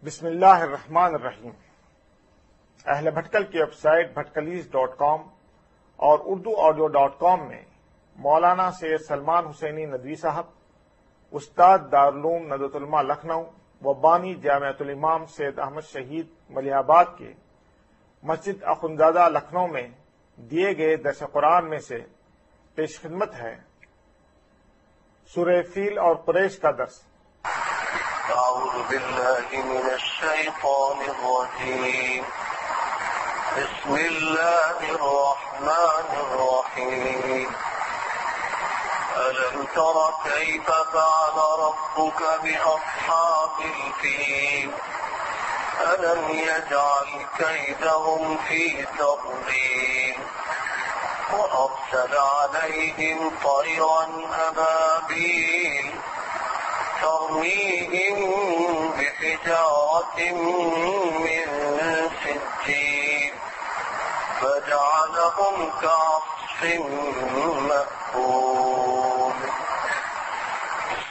بسم اللہ الرحمن الرحیم۔ اہل بھٹکل کی ویب سائٹ bhatkalis.com اور urduaudio.com میں مولانا سید سلمان حسینی ندوی صاحب، استاد دارالعلوم ندوۃ العلماء لکھنؤ و بانی جامعۃ الامام سید احمد شہید ملیح آباد کے مسجد اخندزادہ لکھنؤ میں دیے گئے درس قرآن میں سے پیش خدمت ہے سورہ فیل اور قریش کا درس۔ أعوذ بالله من الشيطان الرجيم بسم الله الرحمن الرحيم ألم تر كيف فعل ربك بأصحاب الفيل ألم يجعل كيدهم في تضليل وأرسل عليهم طيرا أبابيل ترميهم بحجارة من سجيل فجعلهم كعصف مأكول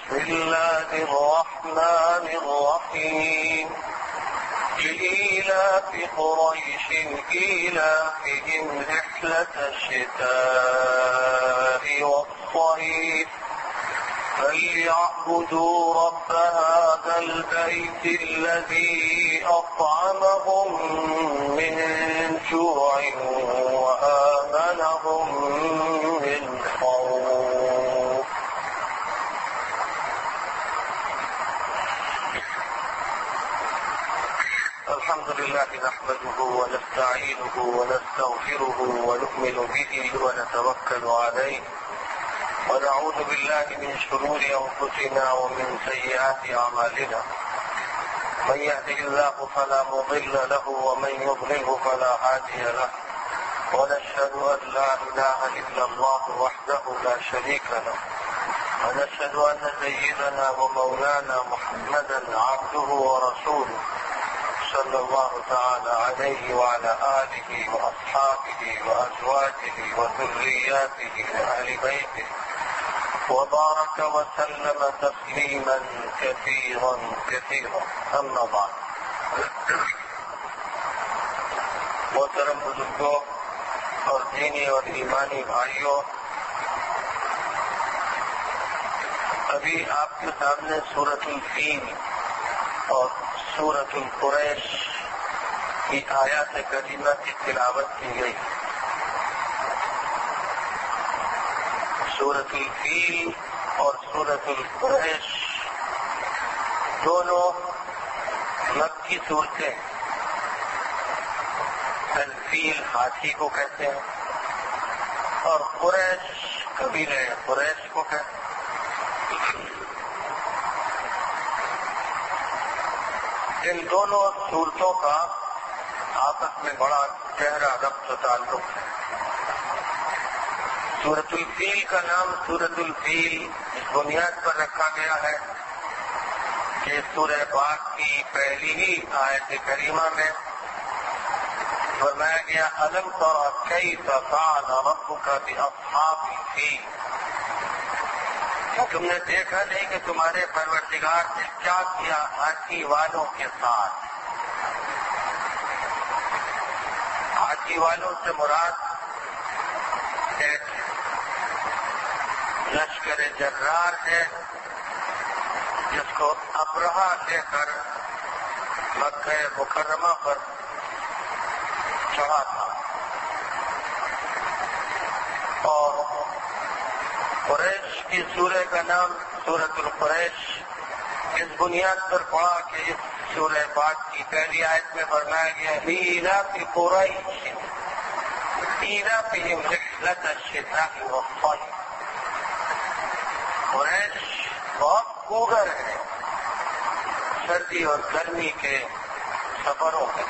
بسم الله الرحمن الرحيم لإيلاف قريش إيلافهم رحلة الشتاء والصيف فليعبدوا رب هذا البيت الذي أطعمهم من جوع وآمنهم من خوف۔ الحمد لله نحمده ونستعينه ونستغفره ونؤمن به ونتوكل عليه ونعوذ بالله من شرور أنفسنا ومن سيئات أعمالنا، من يهده الله فلا مضل له ومن يضلله فلا هادي له، ونشهد أن لا إله إلا الله وحده لا شريك له، ونشهد أن سيدنا ومولانا محمدا عبده ورسوله صلى الله تعالى عليه وعلى آله وأصحابه وأزواجه وذرياته وأهل بيته وبارك وسلم تسليما كثيرا كثيرا، أما بعد۔ محترم بزرگوں اور دینی اور ایمانی بھائیوں، ابھی آپ کے سامنے سورۃ الفیل اور سورۃ القریش کی آیات کریمہ کی تلاوت کی گئی۔ سورۃ الفیل اور سورۃ القریش دونوں مکی صورتیں، الفیل ہاتھی کو کہتے ہیں اور قریش قبیلہ قریش کو کہتے ہیں۔ ان دونوں صورتوں کا آپس میں بڑا گہرا ربط و تعلق ہے۔ سورۃ الفیل کا نام سورۃ الفیل اس بنیاد پر رکھا گیا ہے کہ سورہ پاک کی پہلی ہی آیت کریمہ میں فرمایا گیا أَلَمْ تَرَ كَيْفَ فَعَلَ رَبُّكَ بِأَصْحَابِ الْفِيلِ، کیا تم نے دیکھا نہیں کہ تمہارے پروردگار نے کیا کیا ہاتھی والوں کے ساتھ؟ ہاتھی والوں سے مراد ایک لشکر جرار ہے جس کو ابرہہ لے کر مکہ مکرمہ پر چڑھا تھا، اور قریش کی سورہ کا نام سورۃ القریش اس بنیاد پر پڑا کہ اس سورہ پاک کی پہلی آیت میں فرمایا گیا لإیلاف قریش ایلافہم رحلۃ الشتاء والصیف۔ قریش بہت کوگر ہے سردی اور گرمی کے سفروں میں،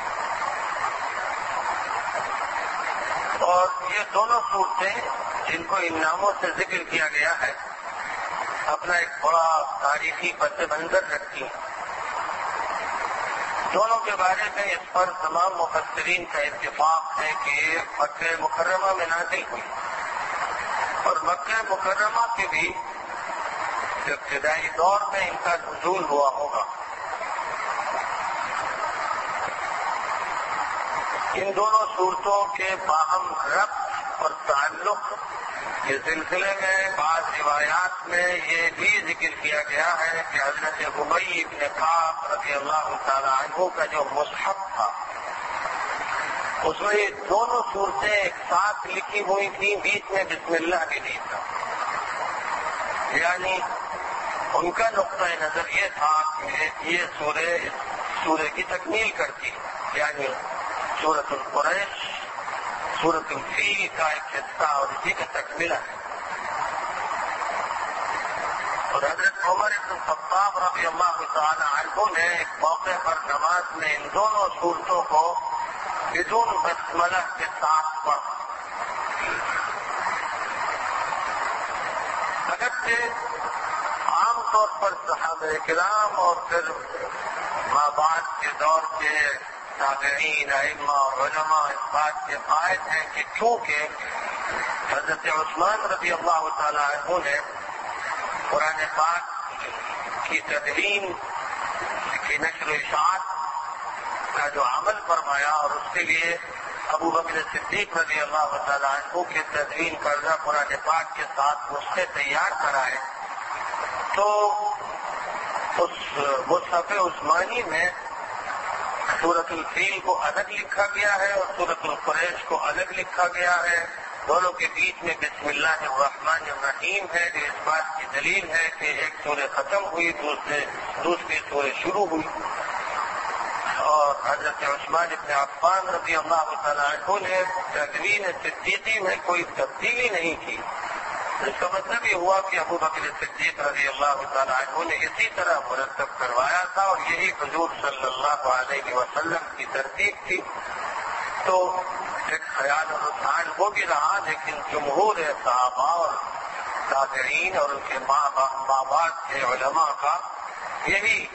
اور یہ دونوں صورتیں جن کو ان ناموں سے ذکر کیا گیا ہے اپنا ایک بڑا تاریخی پس منظر رکھتی ہیں۔ دونوں کے بارے میں اس پر تمام مفسرین کا اتفاق ہے کہ مکہ مکرمہ میں نازل ہوئی، اور مکہ مکرمہ کے بھی ابتدائی دور میں ان کا نزول ہوا ہوگا۔ ان دونوں صورتوں کے باہم ربط اور تعلق کے سلسلے میں بعض روایات میں یہ بھی ذکر کیا گیا ہے کہ حضرت ابی بن کعب رضی اللہ تعالی عنہ کا جو مصحف تھا اس میں یہ دونوں صورتیں ایک ساتھ لکھی ہوئی تھیں، بیچ میں بسم اللہ بھی نہیں تھا. یعنی ان کا نقطۂ نظر یہ تھا کہ یہ سورہ کی تکمیل کرتی، یعنی سورۃ القریش سورۃ الفیل کا ایک حصہ اور اسی کا تکملہ ہے. اور حضرت عمر بن الخطاب رضی اللہ تعالی عنہ نے ایک موقع پر نماز میں ان دونوں صورتوں کو بدون بسملہ کے ساتھ پڑھا. اگرچہ عام طور پر صحابہ کرام اور پھر ماں بعد کے دور کے تابعین ائمہ اور علماء اس بات کے قائل ہیں کہ چونکہ حضرت عثمان رضی اللہ تعالی عنہ نے قرآن پاک کی تدوین کی نشر و اشاعت کا جو عمل فرمایا اور اس کے لیے ابو بکر صدیق رضی اللہ تعالی عنہ کی تدوین کردہ قرآن پاک کے ساتھ نسخے تیار کرائے، تو اس مصحف عثمانی میں سورۃ الفیل کو الگ لکھا گیا ہے اور سورۃ القریش کو الگ لکھا گیا ہے. دونوں کے بیچ میں بسم اللہ الرحمن الرحیم ہے، جو اس بات کی دلیل ہے کہ ایک سورہ ختم ہوئی دوسری سورہ شروع ہوئی. اور حضرت عثمان بن عفان رضی اللہ تعالیٰ عنہ نے تدوین صدیقی میں کوئی تبدیلی نہیں کی. اس کا مطلب یہ ہوا کہ ابو بکر صدیق رضی اللہ تعالیٰ عنہ نے اسی طرح مرتب کروایا تھا اور یہی حضور صلی اللہ علیہ وسلم کی ترتیب تھی. تو ایک خیال و رجحان وہ بھی رہا، لیکن جمہور صحابہ اور تابعین اور ان کے ماں باپ کے علماء کا یہی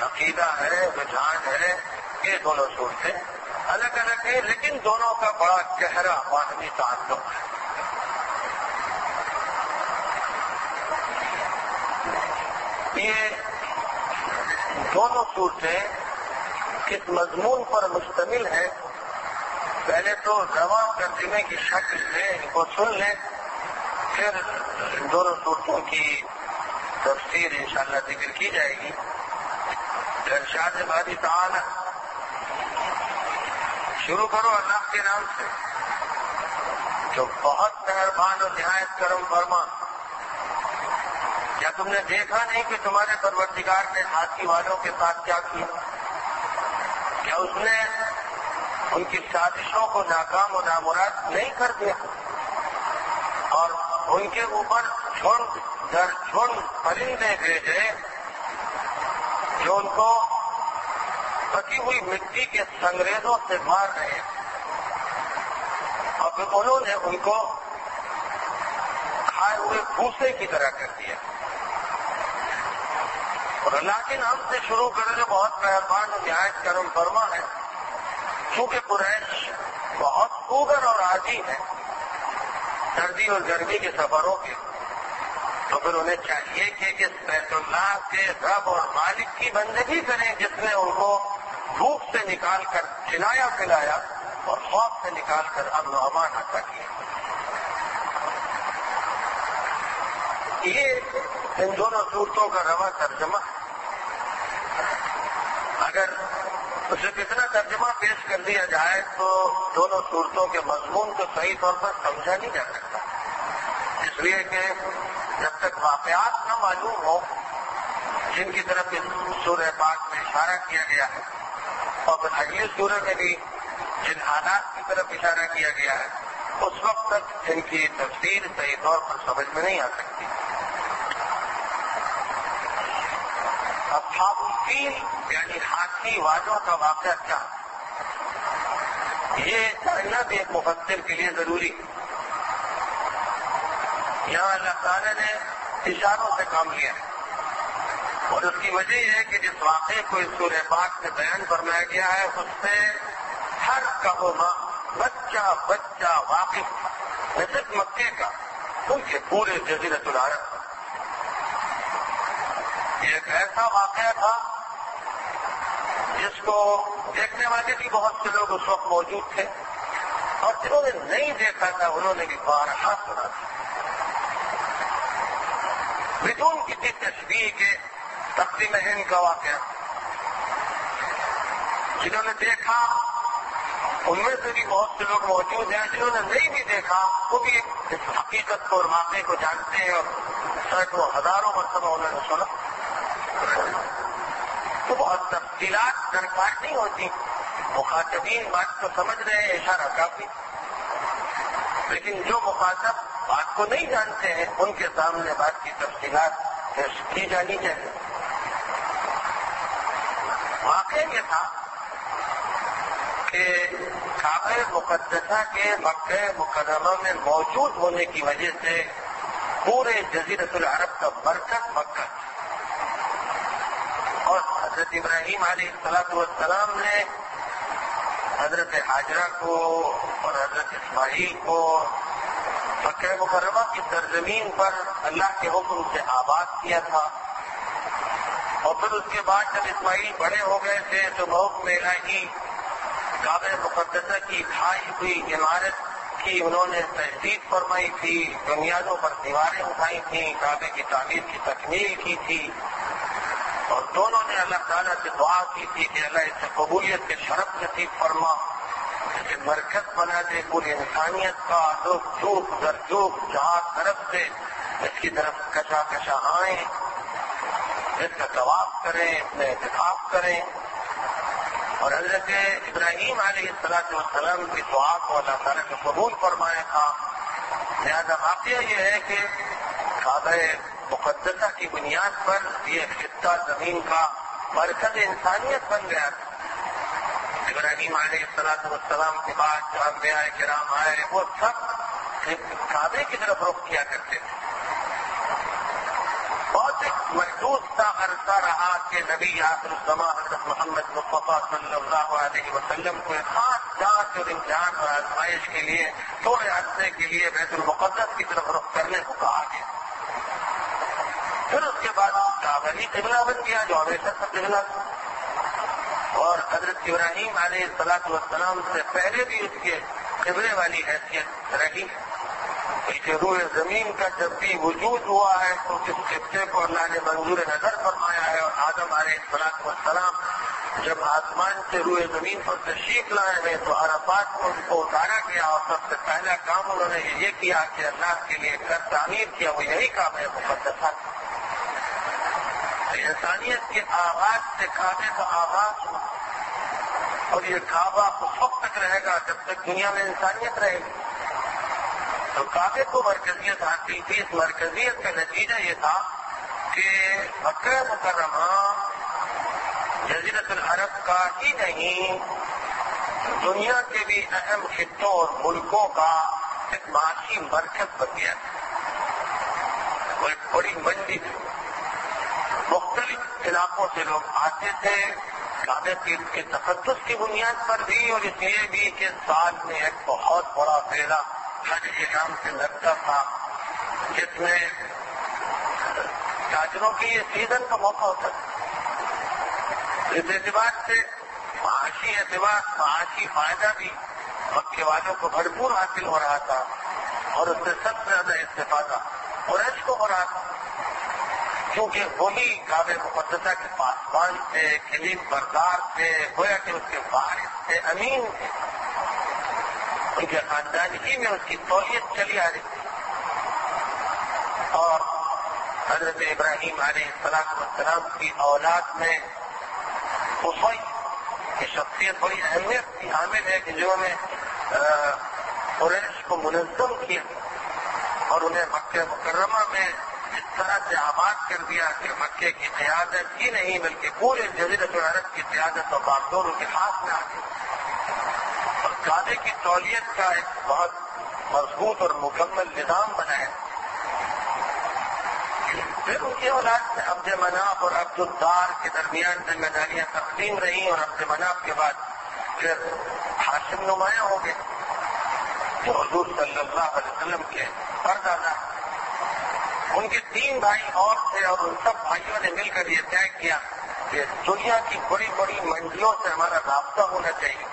عقیدہ ہے، رجحان ہے کہ دونوں صورتیں الگ الگ ہیں، لیکن دونوں کا بڑا گہرا باطنی تعلق ہے. یہ دونوں صورتیں کس مضمون پر مشتمل ہیں، پہلے تو رواں ترجمے کی شکل سے ان کو سن لیں، پھر دونوں صورتوں کی تفسیر انشاءاللہ ذکر کی جائے گی. ارشاد باری تعالی، شروع کرو اللہ کے نام سے جو بہت مہربان اور نہایت کرم فرما. کیا تم نے دیکھا نہیں کہ تمہارے پروردگار نے ہاتھی والوں کے ساتھ کیا کیا؟ کیا اس نے ان کی سازشوں کو ناکام و نامراد نہیں کر دیا اور ان کے اوپر جھنڈ در جھنڈ پرندے بھیجے جو ان کو پکی ہوئی مٹی کے سنگریزوں سے مار رہے ہیں، اور پھر انہوں نے ان کو کھائے ہوئے بھوسے کی طرح کر دیا. اور اللہ کے نام سے شروع کرے جو بہت مہربان اور نہایت کرم فرما ہے. چونکہ قریش بہت خوگر اور عادی ہے سردی اور گرمی کے سفروں کے، تو پھر انہیں چاہیے کہ اس بیت اللہ کے رب اور مالک کی بندگی کریں جس نے ان کو بھوک سے نکال کر کھلایا پلایا اور خوف سے نکال کر امن و امان عطا کیا. یہ ان دونوں صورتوں کا رواں ترجمہ ہے. اگر اسے کتنا ترجمہ پیش کر دیا جائے تو دونوں صورتوں کے مضمون کو صحیح طور پر سمجھا نہیں جا سکتا، اس لیے کہ جب تک واقعات نہ معلوم ہو جن کی طرف اس سورہ پاک میں اشارہ کیا گیا ہے اور پھر اگلی سورہ میں بھی جن حالات کی طرف اشارہ کیا گیا ہے، اس وقت تک ان کی تفسیر صحیح طور پر سمجھ میں نہیں آ سکتی. اصحاب الفیل یعنی ہاتھی والوں کا واقعہ کیا، یہ جاننا بھی ایک مفسر کے لیے ضروری. یہاں اللہ تعالیٰ نے اشاروں سے کام لیا ہے اور اس کی وجہ یہ ہے کہ جس واقعے کو اس سورہ پاک سے بیان فرمایا گیا ہے اس سے ہر قوم بچہ واقف نہ صرف مکے کا بلکہ پورے جزیرۃ العرب. یہ ایک ایسا واقعہ تھا جس اس کو دیکھنے والے بھی بہت سے لوگ اس وقت موجود تھے، اور جنہوں نے نہیں دیکھا تھا انہوں نے بھی بارہا سنا تھا، بدون کسی تشبیہ کے تقسیم ہند کا واقعہ۔ جنہوں نے دیکھا ان میں سے بھی بہت سے لوگ موجود ہیں، جنہوں نے نہیں بھی دیکھا وہ بھی اس حقیقت کو اور واقعے کو جانتے ہیں، اور سینکڑوں ہزاروں مرتبہ انہوں نے سنا۔ تو بہت تفصیلات درکار نہیں ہوتی، مخاطبین بات کو سمجھ رہے ہیں، اشارہ کافی، لیکن جو مخاطب بات کو نہیں جانتے ہیں ان کے سامنے بات کی تفصیلات پیش کی جانی چاہیے۔ واقعہ یہ تھا کہ کعبہ مقدسہ کے مکہ مکرمہ میں موجود ہونے کی وجہ سے پورے جزیرۃ العرب کا مرکز مکہ، اور حضرت ابراہیم علیہ السلام نے حضرت حاجرہ کو اور حضرت اسماعیل کو مکہ مکرمہ کی سرزمین پر اللہ کے حکم سے آباد کیا تھا، اور پھر اس کے بعد جب اسماعیل بڑے ہو گئے تھے تو بحکم الہی کعبہ مقدسہ کی ڈھائی ہوئی عمارت کی انہوں نے تجدید فرمائی تھی، بنیادوں پر دیواریں اٹھائی تھیں، کعبے کی تعمیر کی تکمیل کی تھی، اور دونوں نے اللہ تعالیٰ سے دعا کی تھی کہ اللہ اس سے قبولیت کے شرف نصیب فرما، اسے مرکز بنا دے پوری انسانیت کا، لوگ چوک در چوک جہاں طرف سے اس کی طرف کشا کشا آئیں، اس کا طواف کریں، اس میں اعتکاف کریں۔ اور حضرت ابراہیم علیہ السلام کی دعا کو اللہ تعالیٰ نے قبول فرمایا تھا۔ لہذا واقعہ یہ ہے کہ کعبہ مقدسہ کی بنیاد پر یہ خطہ زمین کا مرکز انسانیت بن گیا تھا۔ ابراہیم علیہ السلام کے بعد جو انبیاء کرام آئے وہ سب کعبے کی طرف رخ کیا کرتے تھے۔ بہت ایک محدود سا عرصہ رہا کہ نبی آخر الزماں حضرت محمد مصطفیٰ صلی اللہ علیہ وسلم کو خاص جانچ اور امتحان اور آزمائش کے لیے تھوڑے عرصے کے لیے بیت المقدس کی طرف رخ کرنے کو کہا گیا۔ پھر اس کے بعد کعبہ ہی قبلہ بن گیا جو ہمیشہ سے قبلہ تھا، اور حضرت ابراہیم علیہ السلام سے پہلے بھی اس کے قبلے والی حیثیت رہی، کہ روح زمین کا جب بھی وجود ہوا ہے تو اس خطے کو اللہ نے منظور نظر فرمایا ہے، اور آدم علیہ السلام جب آسمان سے روح زمین پر تشریف لائے ہیں تو عرفات کو ان کو اتارا گیا، اور سب سے پہلا کام انہوں نے یہ کیا کہ اللہ کے لیے گھر تعمیر کیا، وہ یہی کام ہے مقدسہ۔ انسانیت کے آغاز سے کعبے کا آغاز ہوا، اور یہ کعبہ اس وقت تک رہے گا جب تک دنیا میں انسانیت رہے گی۔ تو کعبے کو مرکزیت حاصل تھی، اس مرکزیت کا نتیجہ یہ تھا کہ مکہ مکرمہ جزیرۃ العرب کا ہی نہیں دنیا کے بھی اہم خطوں اور ملکوں کا ایک معاشی مرکز بن گیا تھا، وہ ایک بڑی منڈی تھی، مختلف علاقوں سے لوگ آتے تھے کعبے کے تقدس کی بنیاد پر بھی، اور اس لیے بھی کہ سال میں ایک بہت بڑا میلہ حج کے نام سے لگتا تھا، جس میں تاجروں کی یہ سیزن کا موقع ہوتا تھا۔ اس اعتبار سے معاشی فائدہ بھی مکے والوں کو بھرپور حاصل ہو رہا تھا، اور اس سے سب سے زیادہ استفادہ قریش کو ہو رہا تھا، کیونکہ وہی کعبہ مقدسہ کے پاسبان تھے، کلید بردار تھے، گویا کہ اس کے وارث تھے، امین تھے، ان کے خاندان ہی میں اس کی تولیت چلی آ رہی تھی۔ اور حضرت ابراہیم علیہ السلام کی اولاد میں قصی کی شخصیت بڑی اہمیت کی حامل ہے، کہ جنہوں نے قریش کو منظم کیا اور انہیں مکہ مکرمہ میں اس طرح سے آباد کر دیا کہ مکے کی قیادت ہی نہیں بلکہ پورے جزیرۃ العرب کی قیادت اور باغدور کے ہاتھ میں آ گئی، اور کعبے کی تولیت کا ایک بہت مضبوط اور مکمل نظام بنایا۔ پھر ان کی اولاد سے عبد مناف اور عبد الدار کے درمیان ذمہ داریاں تقسیم رہی، اور عبد مناف کے بعد پھر ہاشم نمایاں ہو گئے جو حضور صلی اللہ علیہ وسلم کے پردادا۔ ان کے 3 بھائی اور تھے، اور ان سب بھائیوں نے مل کر یہ طے کیا کہ کہ دنیا کی بڑی بڑی منڈیوں سے ہمارا رابطہ ہونا چاہیے.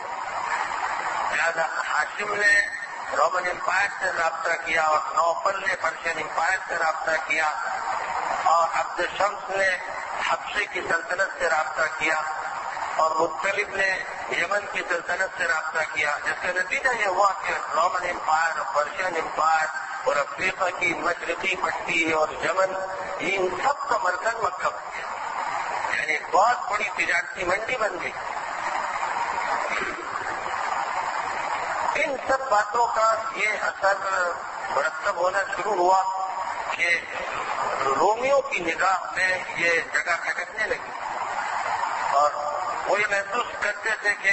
لہٰذا ہاشم نے رومن امپائر سے رابطہ کیا اور نوفل نے پرشین امپائر سے رابطہ کیا اور عبد شمس نے حبشے کی سلطنت سے رابطہ کیا اور مطلب نے یمن کی سلطنت سے رابطہ کیا، جس کا نتیجہ یہ ہوا کہ رومن امپائر اور پرشین امپائر اور افریقہ کی مشرقی پٹی اور یمن ان سب کا مرکز مکہ بن گیا، یعنی بہت بڑی تجارتی منڈی بن گئی. ان سب باتوں کا یہ اثر مرتب ہونا شروع ہوا کہ رومیوں کی نگاہ میں یہ جگہ کھٹکنے لگی اور وہ یہ محسوس کرتے تھے کہ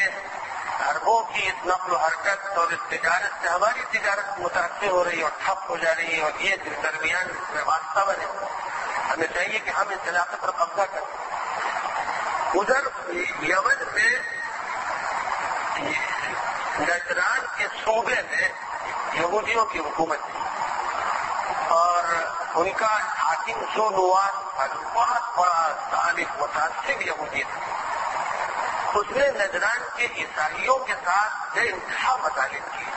عربوں کی اس نقل و حرکت اور اس تجارت سے ہماری تجارت متاثر ہو رہی اور ٹھپ ہو جا رہی ہے اور یہ درمیان میں واسطہ بنے. ہمیں چاہیے کہ ہم اس علاقے پر قبضہ کریں. ادھر یمن میں نجران کے صوبے میں یہودیوں کی حکومت تھی اور ان کا حاکم ذو نواس بہت بڑا ظالم متعصب یہودی تھا. اس نے نجران کے عیسائیوں کے ساتھ بے انتہا مطالب کیے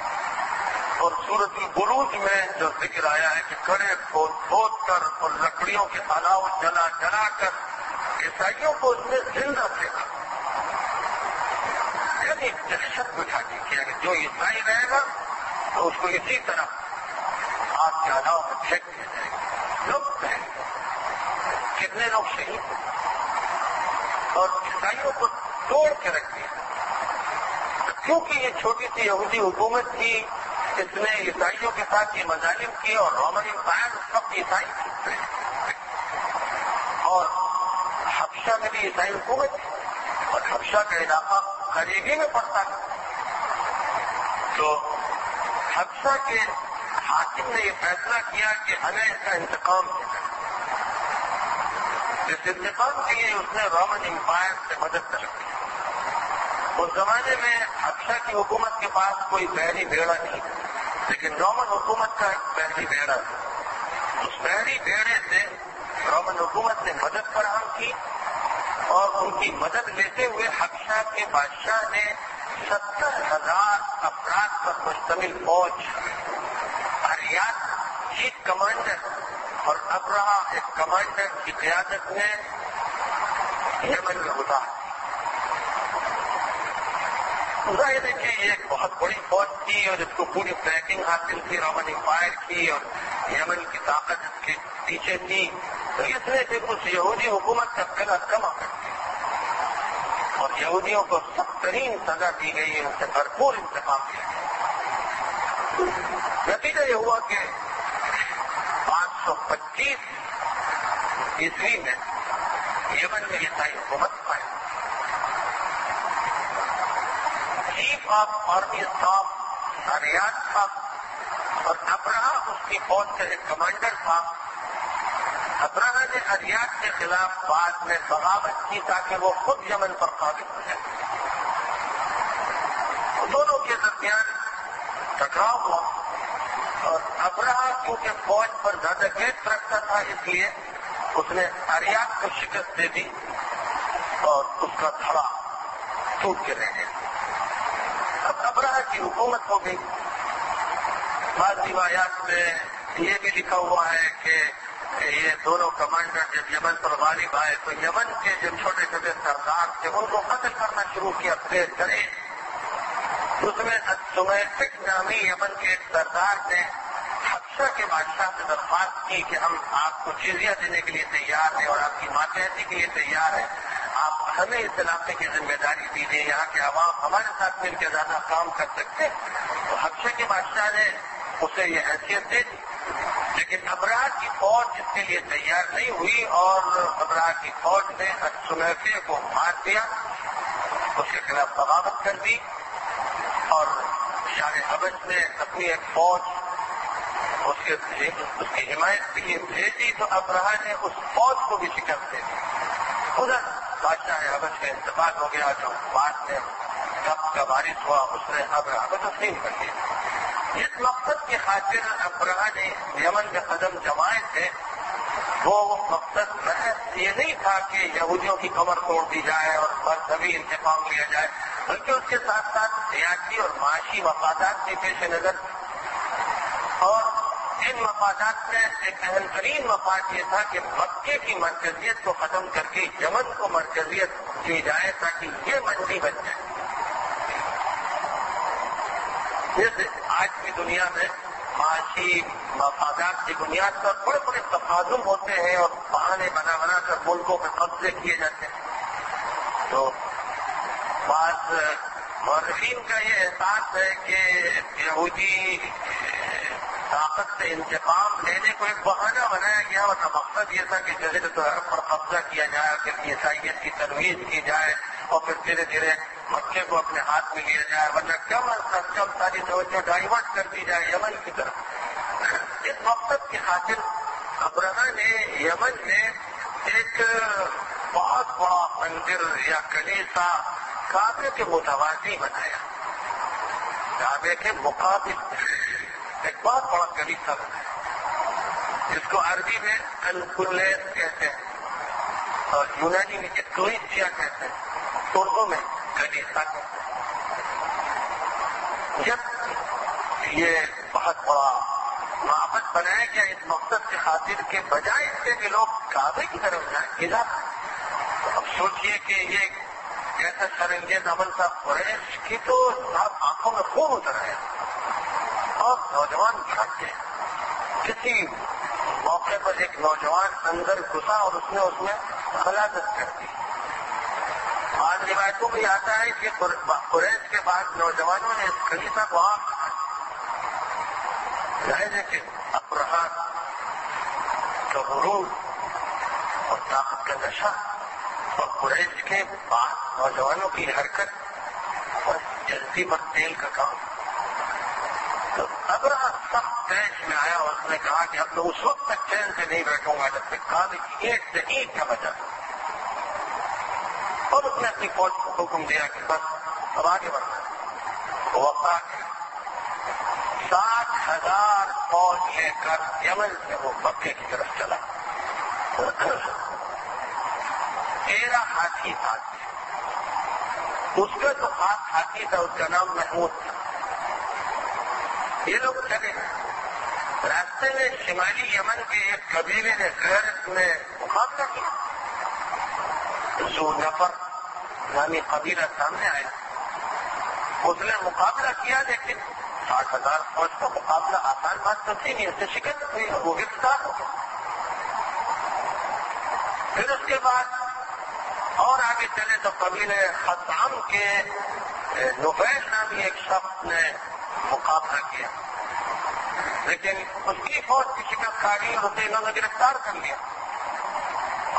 اور سورۃ البروج میں جو ذکر آیا ہے کہ کھڑے کھود کر اور لکڑیوں کے علاوہ جلا جلا کر عیسائیوں کو اس نے زندہ پھینکا. ایک دہشت بٹھا دی کہ جو عیسائی رہے گا تو اس کو اسی طرح آگ کے علاوہ میں پھینک دیا جائے گا. لوگ کہیں کتنے لوگ شہید ہوئے اور عیسائیوں کو توڑ کے رکھ دیا. کیونکہ یہ چھوٹی سی یہودی حکومت تھی اس نے عیسائیوں کے ساتھ یہ مظالم کیے اور رومن امپائر اس وقت عیسائی تھے اور حبشہ میں بھی عیسائی حکومت تھی اور حبشہ کا علاقہ قریبی میں پڑتا تھا. تو حبشہ کے حاکم نے یہ فیصلہ کیا کہ ہمیں اس کا انتقام دینا. اس انتقام کے لیے اس نے رومن امپائر سے مدد طلب کی. اس زمانے میں حبشہ کی حکومت کے پاس کوئی بحری بیڑا نہیں تھا لیکن رومن حکومت کا ایک بحری بیڑا تھا. اس بحری بیڑے سے رومن حکومت نے مدد فراہم کی اور ان کی مدد لیتے ہوئے حبشہ کے بادشاہ نے 70,000 افراد پر مشتمل فوج اریات چیف کمانڈر اور ابرہا ایک کمانڈر کی قیادت میں یمن میں اتار دی. ظاہر ہے کہ یہ ایک بہت بڑی فوج تھی اور اس کو پوری پیکنگ حاصل تھی رومن امپائر کی اور یمن کی طاقت اس کے پیچھے تھی. تو اس نے پھر اس یہودی حکومت کا قلعہ کما کر دیا اور یہودیوں کو سخت ترین سزا دی گئی ہے. ان سے بھرپور انتقام لیا گیا. نتیجہ یہ ہوا کہ 525 عیسوی میں یمن میں عیسائی حکومت پائی. چیف آف آرمی اسٹاف اریات تھا اور ابرہا اس کی فوج کا ایک کمانڈر تھا. ابرہا نے اریات کے خلاف بعد میں بغاوت کی تاکہ وہ خود یمن پر قابض ہو جائے. دونوں کے درمیان ٹکراؤ ہوا اور ابرہا کیونکہ فوج پر زیادہ گیٹ رکھتا تھا اس لیے اس نے اریات کو شکست دے دی اور اس کا دھڑا ٹوٹ کے رہ گیا. اب ابرہا کی حکومت ہو گئی. بعض روایات میں یہ بھی لکھا ہوا ہے کہ یہ دونوں کمانڈر جب یمن پر غالب آئے تو یمن کے جو چھوٹے چھوٹے سردار تھے ان کو قتل کرنا شروع کیا پھر کرے. اس میں سمیفک نامی یمن کے ایک سردار نے حبشہ کے بادشاہ سے درخواست کی کہ ہم آپ کو جزیہ دینے کے لیے تیار ہیں اور آپ کی ماتحتی کے لیے تیار ہیں. آپ ہمیں اس علاقے کی ذمہ داری دیجیے. یہاں کے عوام ہمارے ساتھ مل کے زیادہ کام کر سکتے. تو حبشہ کے بادشاہ نے اسے یہ حیثیت دے دی. لیکن ابرہا کی فوج اس کے لیے تیار نہیں ہوئی اور ابرہا کی فوج نے سمیفے کو مار دیا. اس کے خلاف بغاوت کر دی اور شاہ حبش نے اپنی ایک فوج اس کی حمایت کے لیے بھیجی تو ابرہا نے اس فوج کو بھی شکست دے دی. ادھر بادشاہ حبش کا انتقال ہو گیا. جو بعد میں سب کا وارث ہوا اس نے ابرہا کو تسلیم کر دیا. اس مقصد کی خاطر ابرہا نے یمن میں قدم جمائے تھے وہ مقصد محض یہ نہیں تھا کہ یہودیوں کی کمر توڑ دی جائے اور مذہبی انتقام لیا جائے، بلکہ اس کے ساتھ ساتھ سیاسی اور معاشی مفادات بھی پیش نظر، اور ان مفادات میں ایک اہم ترین مفاد یہ تھا کہ مکے کی مرکزیت کو ختم کر کے یمن کو مرکزیت دی جائے تاکہ یہ منڈی بن جائے۔ جیسے آج کی دنیا میں معاشی مفادات کی بنیاد پر بڑے بڑے تفاضم ہوتے ہیں اور بہانے بنا بنا کر ملکوں پہ قبضے کیے جاتے ہیں، تو بعض مورخین کا یہ احساس ہے کہ یہودی طاقت سے انتقام لینے کو ایک بہانہ بنایا گیا، اور مقصد یہ تھا کہ جزیرۃ العرب پر قبضہ کیا جائے، پھر عیسائیت کی ترویج کی جائے اور پھر دھیرے دھیرے مکے کو اپنے ہاتھ میں لیا جائے، ورنہ کم از کم ساری توجہ ڈائیورٹ کر دی جائے یمن کی طرف۔ اس مقصد کی خاطر ابرہہ نے یمن میں ایک بہت بڑا مندر یا کلیسا کعبے کے متوازی بنایا، کعبے کے مقابل ایک بہت بڑا کلیسا بنایا، جس کو عربی میں الکلیس کہتے ہیں اور یونانی میں ایکلیسیا کہتے ہیں، اردو میں کلیسا کہتے ہیں۔ جب یہ بہت بڑا معبد بنایا گیا اس مقصد کی خاطر کے بجائے اس کے کہ لوگ کعبے کی طرف جائیں، تو اب سوچئے کہ یہ کیسا شرانگیز عمل تھا، قریش کی تو آنکھوں میں خون اتر آیا اور نوجوان بھاگ گئے۔ کسی موقع پر ایک نوجوان اندر گھسا اور اس نے خلاصت کر دی۔ بعض روایتوں میں آتا ہے کہ قریش کے بعد نوجوانوں نے اس کلیسا کو آگ لگا دیا۔ ظاہر ہے کہ ابرہہ کا غرور اور طاقت کا نشہ اور قریش کے بعد نوجوانوں کی حرکت اور جلدی پر تیل کا کام، تو ابرہہ سخت تیش میں آیا اور اس نے کہا کہ اب میں اس وقت تک چین سے نہیں بیٹھوں گا جب تک کعبے کی ایک سے اینٹ نہ بچا دوں، اور اس نے اپنی فوج کو حکم دیا کہ بس اب آگے بڑھنا ہے۔ وقت 60,000 فوج لے کر یمن سے وہ مکے کی طرف چلا۔ 13 ہاتھی تھا، اس کا جو خاص ہاتھی تھا اس کا نام محمود تھا۔ یہ لوگ چلے، راستے میں شمالی یمن کے ایک قبیلے نے غیرت میں مقابلہ کیا، ذو نفر نامی قبیلہ سامنے آیا، اس نے مقابلہ کیا، لیکن 60,000 فوج کا مقابلہ آسان بات تو تھی نہیں، اس سے شکست ہوئی اور وہ گرفتار ہو گیا۔ پھر اس کے بعد اور آگے چلے تو قبیلے خطام کے نفیل نامی ایک شخص نے مقابلہ کیا، لیکن اس کی فوج کی شکست کھا گئی اور اسے انہوں نے گرفتار کر لیا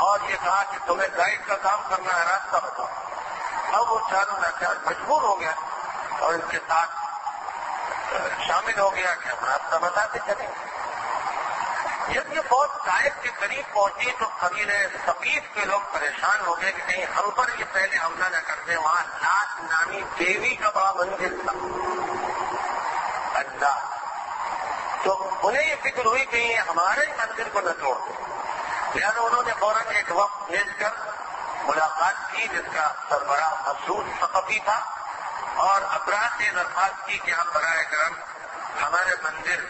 اور یہ کہا کہ تمہیں گائیڈ کا کام کرنا ہے، راستہ بتاؤ۔ اب وہ چاروں ناچار مجبور ہو گیا اور ان کے ساتھ شامل ہو گیا کہ ہم راستہ بتاتے چلیں۔ جب یہ فوج طائف کے قریب پہنچی تو قبیلے ثقیف کے لوگ پریشان ہو گئے کہ کہیں ہم پر یہ پہلے حملہ نہ کرتے۔ وہاں لات نامی دیوی کا بڑا مندر تھا، اللہ، تو انہیں یہ فکر ہوئی کہ یہ ہمارے مندر کو نہ توڑ دیں، لہٰذا انہوں نے فوراً ایک وقت بھیج کر ملاقات کی جس کا سربراہ مسعود ثقفی تھا، اور ابرہہ سے درخواست کی کہ آپ براہ کرم ہمارے مندر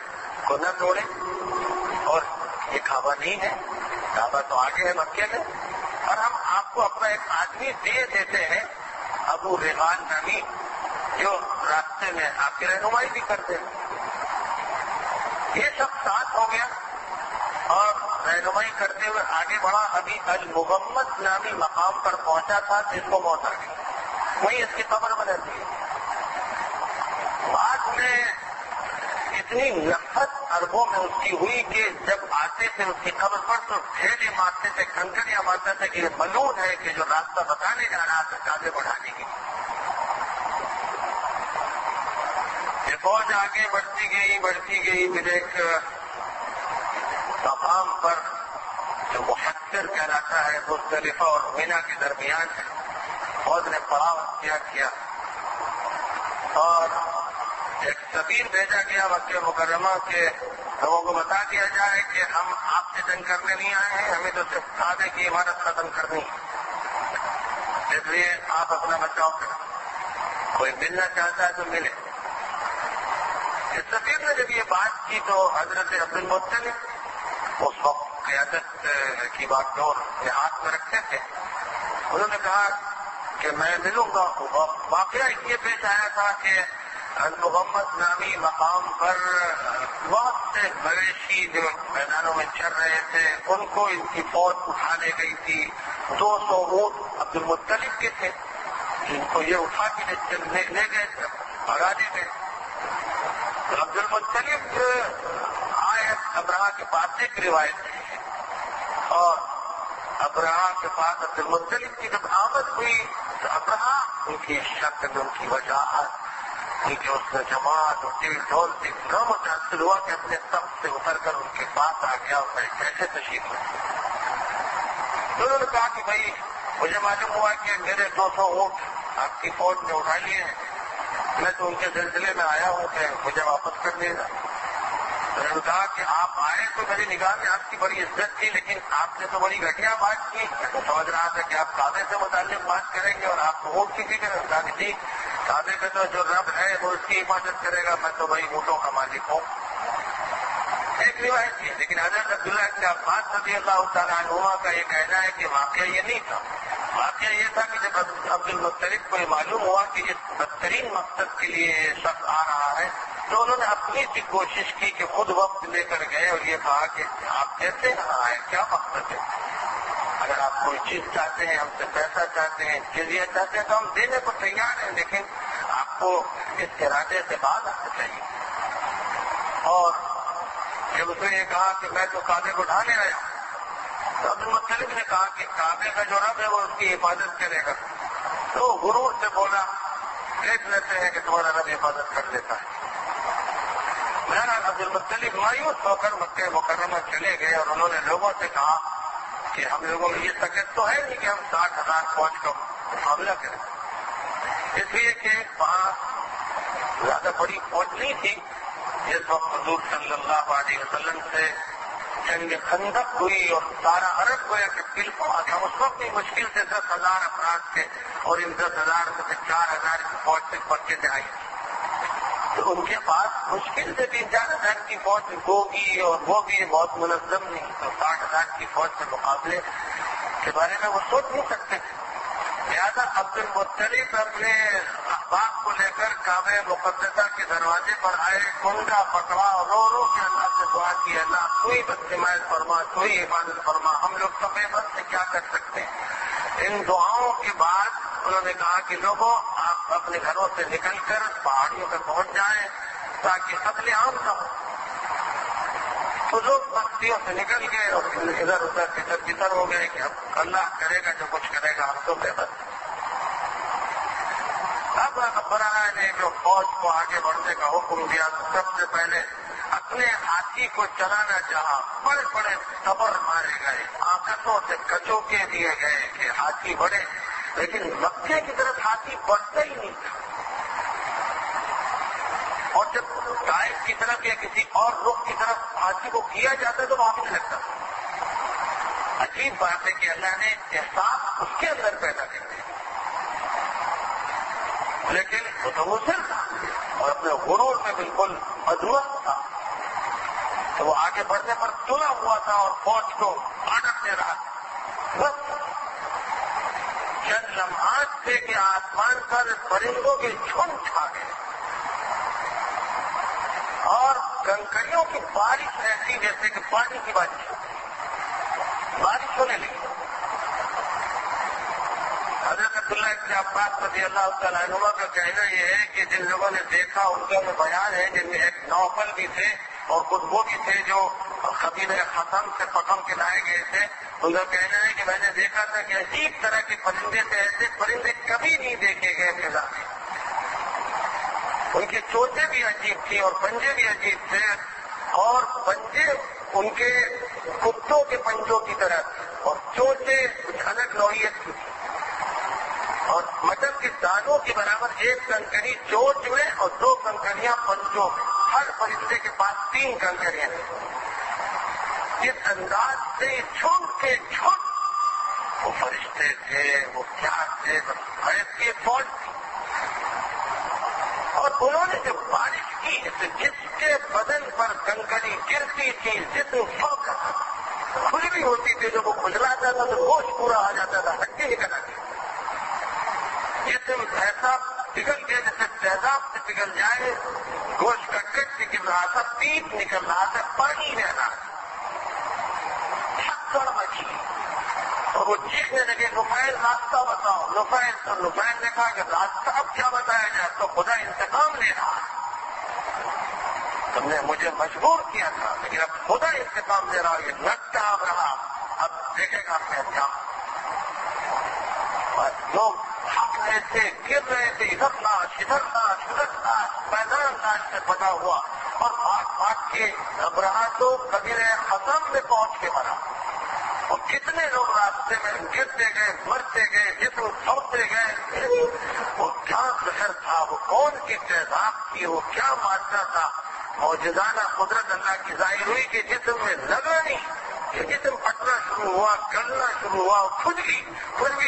کو نہ توڑیں، اور یہ کعبہ نہیں ہے، کعبہ تو آگے ہے مکے میں، اور ہم آپ کو اپنا ایک آدمی دے دیتے ہیں ابو ریحان نامی، جو راستے میں آپ کی رہنمائی بھی کرتے ہیں۔ یہ سب ساتھ ہو گیا اور رہنمائی کرتے ہوئے آگے بڑھا، ابھی المغمد نامی مقام پر پہنچا تھا جس کو موت آ گئی، وہیں اس کی قبر بنا دی۔ بعد میں اتنی نفرت عربوں میں اس کی ہوئی کہ جب آتے تھے اس کی قبر پر تو ڈھیلے مارتے تھے، کنکریاں مارتے تھے کہ یہ ملعون ہے کہ جو راستہ بتانے جا رہا تھا آگے بڑھانے کی۔ یہ فوج آگے بڑھتی گئی، پھر ایک مقام پر جو محصر کہلاتا ہے مزدلفہ اور مینا کے درمیان فوج نے پڑاؤ اختیار کیا اور ایک سفیر بھیجا گیا مکہ مکرمہ کے لوگوں کو بتا دیا جائے کہ ہم آپ سے جنگ کرنے نہیں آئے ہیں، ہمیں تو صرف کعبے کی عمارت ختم کرنی ہے، اس لیے آپ اپنا بچاؤ کریں، کوئی ملنا چاہتا ہے تو ملے۔ اس سفیر نے جب یہ بات کی تو حضرت عبد المطلب اس وقت قیادت کی بات ڈور ہاتھ میں رکھتے تھے، انہوں نے کہا کہ میں ملوں گا۔ واقعہ یہ پیش آیا تھا کہ محمد نامی مقام پر بہت سے مویشی جو میدانوں میں چل رہے تھے ان کو ان کی فوج اٹھانے گئی تھی۔ 200 اونٹ عبد المطلب کے تھے جن کو یہ اٹھا کے لے گئے تھے، بھگا دے گئے۔ تو عبد المطلب آئے ابرہہ کے پاس، ایک روایت ہے، اور ابرہہ کے پاس عبد المطلب کی جب آمد ہوئی تو ابرہہ ان کی شکل، ان کی وجاہت، ان کی اس نے جماعت اور تیل ڈھول سے اتنا متاثر ہوا کہ اپنے تخت سے اتر کر ان کے پاس آ گیا اور میں کیسے تشریف لوں۔ انہوں نے کہا کہ بھائی مجھے معلوم ہوا کہ میرے 200 اونٹ آپ کی فوج نے اٹھا لیے ہیں، میں تو ان کے سلسلے میں آیا ہوں کہ مجھے واپس کر دے گا۔ میں نے کہا کہ آپ آئے تو میری نگاہ میں آپ کی بڑی عزت تھی، لیکن آپ نے تو بڑی گھٹیا بات کی۔ میں تو سمجھ رہا تھا کہ آپ کعبے سے متعلق بات کریں گے اور آپ اونٹ کی فکر کہا کہ جی کعبے کا تو جو رب ہے وہ اس کی حفاظت کرے گا، میں تو بھائی اونٹوں کا مالک ہوں۔ ایک روایت تھی، لیکن حضرت عبداللہ بن عباس رضی اللہ تعالیٰ عنہما کا یہ کہنا ہے کہ واقعہ یہ نہیں تھا۔ واقعہ یہ تھا کہ جب عبد المطلب کو یہ معلوم ہوا کہ اس بدترین مقصد کے لیے شخص آ رہا ہے تو انہوں نے اپنی سی کوشش کی کہ خود وقت لے کر گئے اور یہ کہا کہ آپ کیسے یہاں آئے، کیا مقصد ہے؟ اگر آپ کوئی چیز چاہتے ہیں، ہم سے پیسہ چاہتے ہیں، جزیہ چاہتے ہیں تو ہم دینے کو تیار ہیں، لیکن آپ کو اس ارادے سے باز آنا چاہیے۔ اور جب اس نے یہ کہا کہ میں تو کعبے کو ڈھانے آیا ہوں، تو عبد المطلب نے کہا کہ کعبے کا جو رب ہے وہ اس کی حفاظت کرے گا۔ تو غرور سے بولا دیکھ لیتے ہیں کہ تمہارا رب حفاظت کر لیتا ہے۔ میرا عبد المطلب مایوس ہو کر مکہ مکرمہ چلے گئے اور انہوں نے لوگوں سے کہا کہ ہم لوگوں میں یہ طاقت تو ہے نہیں کہ ہم 60,000 فوج کا مقابلہ کریں، اس لیے کہ وہاں زیادہ بڑی فوج نہیں تھی۔ جس وقت حضور صلی اللہ علیہ وسلم سے جنگ خندق ہوئی اور سارا عرب گویا کہ دل پہنچا تھا، اس وقت بھی مشکل سے 10,000 افراد تھے اور ان 10,000 میں سے 4,000 کی فوج سے پکے سے آئی، تو ان کے پاس مشکل سے 3-4,000 کی فوج ہوگی اور وہ بھی بہت منظم نہیں، تو 60,000 کی فوج کے مقابلے کے بارے میں وہ سوچ نہیں سکتے تھے۔ لہٰذا عبد المطلب اپنے احباب کو لے کر کعبہ مقدسہ کے دروازے پر آئے، کنڈا پکڑا اور رو رو کے اللہ سے دعا کی، اللہ تو ہی بد حمایت فرما، تو ہی حفاظت فرما، ہم لوگ تو بے بس سے کیا کر سکتے ہیں۔ ان دعاؤں کے بعد انہوں نے کہا کہ لوگوں آپ اپنے گھروں سے نکل کر پہاڑیوں پر پہنچ جائیں تاکہ قتل عام نہ ہو۔ تو لوگ بستیوں سے نکل گئے اور ادھر ادھر کدھر کدھر ہو گئے کہ اب اللہ کرے گا جو کچھ کرے گا، ہم تو بے بس۔ اب ابرہہ نے جو فوج کو آگے بڑھنے کا حکم دیا تو سب سے پہلے اپنے ہاتھی کو چلانا چاہا، بڑے بڑے صبر مارے گئے، آکسوں سے کچوکے دیے گئے کہ ہاتھی بڑھے، لیکن مکے کی طرف ہاتھی بڑھتا ہی نہیں تھا، اور جب طائف کی طرف یا کسی اور رخ کی طرف ہاتھی کو کیا جاتا تو واپس لگتا تھا۔ عجیب بات ہے کہ اللہ نے احساس اس کے اندر پیدا کر دیا، لیکن وہ تو مصر تھا اور اپنے غرور میں بالکل مدروس تھا، تو وہ آگے بڑھنے پر تلا ہوا تھا اور فوج کو آڈر دے رہا تھا۔ بس چند لمحات تھے کہ آسمان پر پرندوں کے جھنڈ چھا گئے اور کنکریوں کی بارش ایسی جیسے کہ پانی کی بارش ہونے لگی۔ حضرت عبداللہ بن عباس رضی اللہ تعالیٰ عنہما کا کہنا یہ ہے کہ جن لوگوں نے دیکھا ان کا میں بیان ہے، جن میں ایک نوفل بھی تھے اور خود وہ بھی تھے جو قبیلہ ختم سے پکڑ کے لائے گئے تھے، ان کا کہنا ہے کہ میں نے دیکھا تھا کہ عجیب طرح کے پرندے تھے، ایسے پرندے کبھی نہیں دیکھے گئے فضا میں۔ ان کی چوچیں بھی عجیب تھی اور پنجے بھی عجیب تھے، اور پنجے ان کے کتوں کے پنجوں کی طرح تھے اور چوچیں کچھ الگ نوعیت کی تھی، اور مٹن کی دانوں کے برابر ایک کنکری چوٹ میں اور 2 کنکریاں پنجوں میں. ہر فرشتے کے پاس 3 کنکریاں ہیں. جس انداز سے چھوٹ کے چھوٹ وہ فرشتے تھے، وہ کیا تھے، کی فوج تھی. اور انہوں نے جب بارش کی تو جس کے بدن پر کنکری گرتی تھی جسم سوکھا تھا، کھجلی ہوتی تھی. جب وہ کھجلاتا تھا تو گوشت پورا آ جاتا تھا، ہڈی نکل آتی. جسم ایسا پگھل گیا جیسے تیزاب سے پگھل جائے. گوشت کا کٹ نکل رہا تھا، پیپ نکل رہا تھا، پانی رہ رہا تھا. چھکڑ مچی اور وہ چیخنے لگے، نفیل راستہ بتاؤ. نفیل نے کہا کہ راستہ اب کیا بتایا جائے، تو خدا انتقام لے رہا ہے. تم نے مجھے مجبور کیا تھا لیکن اب خدا انتقام دے رہا. یہ لگتا اب رہا، اب دیکھے گا اپنے انجام. لوگ تھک رہے تھے، گر رہے تھے، ادھر لاش میدان لاش سے پٹا ہوا. اور بھاگ کے ابرہا تو قبیلہ ختم میں پہنچ کے مرا. اور کتنے لوگ راستے میں گرتے گئے، مرتے گئے، جسم سوتے گئے. وہ کیا زہر تھا، وہ کون کی تیزاب تھی، وہ کیا مادہ تھا. معجزانہ قدرت اللہ کی ظاہر ہوئی کہ جسم میں لگا نہیں. کہ جسم پھٹنا شروع ہوا، گلنا شروع ہوا، کھجلی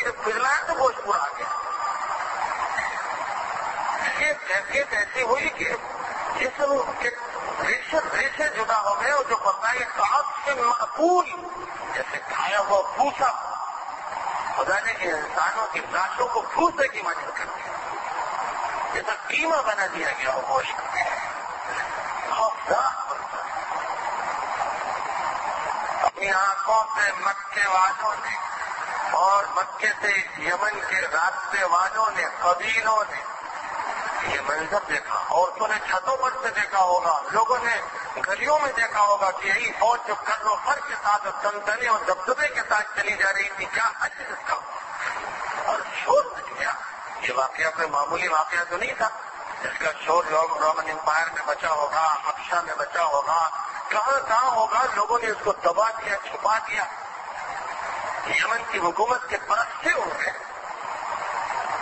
جب کھجلایا تو گوشت پورا آ گیا. یہ کیفیت ایسی ہوئی کہ جسم کے ریشے جدا ہو گئے. اور جو بتائی کاف سے معقول جیسے کھایا ہوا پھوسا. خدا نے انسانوں کی لاشوں کو پھوسے کی مانند کر دیا، جیسا قیمہ بنا دیا گیا ہو گوشت. اپنی آنکھوں سے مکے والوں نے اور مکے سے یمن کے راستے والوں نے، قبیلوں نے یہ منظر دیکھا. عورتوں نے چھتوں پر سے دیکھا ہوگا، لوگوں نے گلیوں میں دیکھا ہوگا کہ یہی فوج جو کرن و فر کے ساتھ اور دمدمے اور دبدبے کے ساتھ چلی جا رہی تھی. کیا اجر اس کا اور شور مچ گیا. یہ واقعہ کوئی معمولی واقعہ تو نہیں تھا. اس کا شور رومن امپائر میں بچا ہوگا، حبشہ میں بچا ہوگا، کہاں ہوگا. لوگوں نے اس کو دبا دیا، چھپا دیا. یمن کی حکومت کے پرستے ہو گئے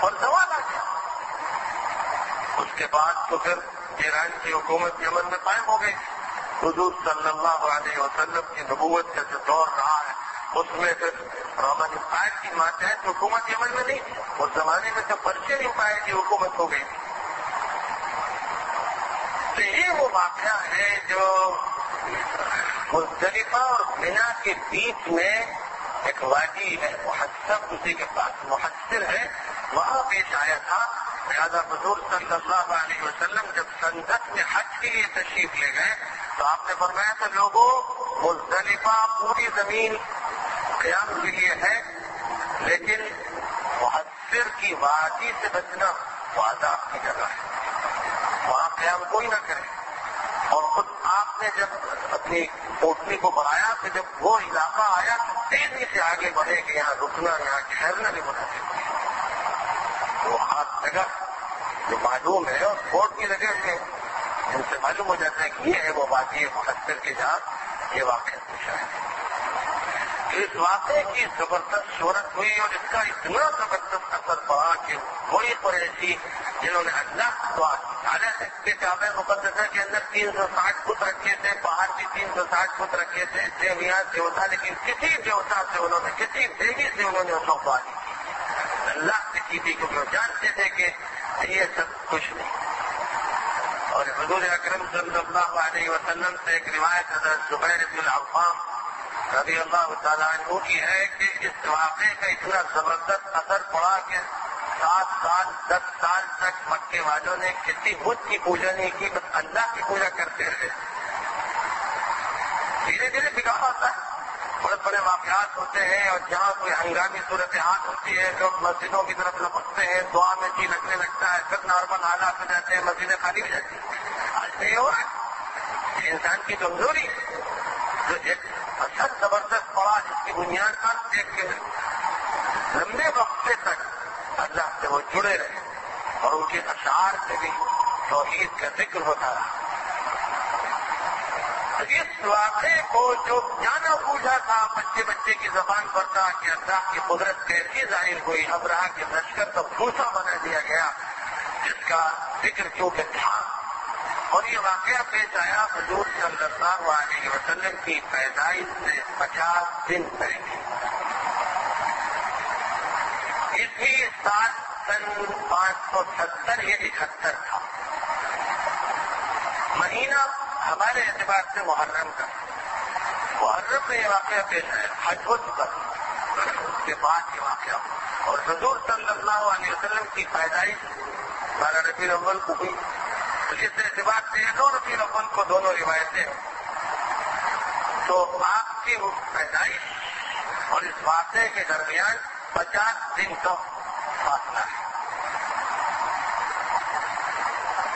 اور زوال آ گیا. اس کے بعد تو پھر ایران کی حکومت یمن میں قائم ہو گئی. حضور صلی اللہ علیہ وسلم کی نبوت کا جو دور رہا ہے اس میں پھر رومن امپائر کی ماتحت حکومت یمن میں نہیں تھی. اس زمانے میں تو پرشین امپائر کی حکومت ہو گئی تھی. تو یہ وہ واقعہ ہے جو مزدلفہ اور مینا کے بیچ میں ایک وادی ہے، محصر اسی کے پاس محصر ہے، وہاں پیش آیا تھا. لہٰذا حضور صلی اللہ علیہ وسلم جب سندس میں حج کے لیے تشریف لے گئے تو آپ نے فرمایا تھا لوگوں مزدلفہ پوری زمین قیام کے لیے ہے، لیکن محصر کی وادی سے بچنا وہ عذاب کی جگہ ہے، وہاں قیام کوئی نہ کرے. اور خود آپ نے جب اپنی اونٹنی کو بڑھایا تو جب وہ علاقہ آیا تو تیزی سے آگے بڑھے کہ یہاں رکنا، یہاں ٹھہرنا نہیں مناسب. وہ ہاتھ لگا جو معلوم ہے اور بورڈ بھی لگے ہوئے ان سے معلوم ہو جاتا ہے کہ یہ ہے وہ وادی محصر کے جہاں یہ واقعہ پوچھا ہے. اس واقعے کی زبردست شہرت ہوئی اور اس کا اتنا زبردست اثر پڑا کہ وہی قریشی جنہوں نے اللہ کو کعبہ مقدسہ کے اندر 360 فٹ رکھے تھے، باہر بھی 360 فٹ رکھے تھے، دیوتا، لیکن کسی دیوتا سے انہوں نے، کسی دیوی سے انہوں نے سونپا نہیں اللہ سے کی تھی، کیونکہ وہ جانتے تھے کہ یہ سب کچھ نہیں. اور حضور اکرم صلی اللہ علیہ وسلم سے ایک روایت حضرت زبیر بن العوام رضی اللہ تعالیٰ عنہ کی ہے کہ اس واقعے کا اتنا زبردست اثر پڑا کہ 7 سال 10 سال تک مکے والوں نے کسی بت کی پوجا نہیں کی، بس اللہ کی پوجا کرتے رہے. دھیرے دھیرے بگاڑ ہوتا ہے، بڑے بڑے واقعات ہوتے ہیں اور جہاں کوئی ہنگامی صورتحال ہوتی ہے لوگ مسجدوں کی طرف لپکتے ہیں، دعا میں جی لگنے لگتا ہے، پھر نارمل حالات ہو جاتے ہیں، مسجدیں خالی ہو جاتی ہیں. آج نہیں ہو رہا ہے انسان کی کمزوری جو ایک اثر زبردست پڑا جس کی بنیاد پر ایک لمبے وقت تک اللہ سے وہ جڑے رہے اور ان کے اشعار سے بھی توحید کا ذکر ہوتا رہا. اس واقعے کو جو جانا بوجھا تھا بچے بچے کی زبان پر تھا کہ اللہ کی قدرت کیسی ظاہر ہوئی، ابرہہ کے لشکر کو بھوسا بنا دیا گیا، جس کا ذکر چونکہ تھا، اور یہ واقعہ پیش آیا حضور صلی اللہ علیہ وسلم کی پیدائش سے 50 دن پہلے۔ اسی سال سن 570 یا 71 تھا، مہینہ ہمارے اعتبار سے محرم کا، محرم میں یہ واقعہ پیش ہے، حج ہو چکا کے بعد یہ واقعہ، اور حضور صلی اللہ علیہ وسلم کی پیدائش 12 ربیع الاول کو ہوئی، تو اس اعتبار سے 2 ربیع الاول کو دونوں روایتیں ہیں، تو آپ کی پیدائش اور اس واقعے کے درمیان 50 دن کا فاصلہ ہے۔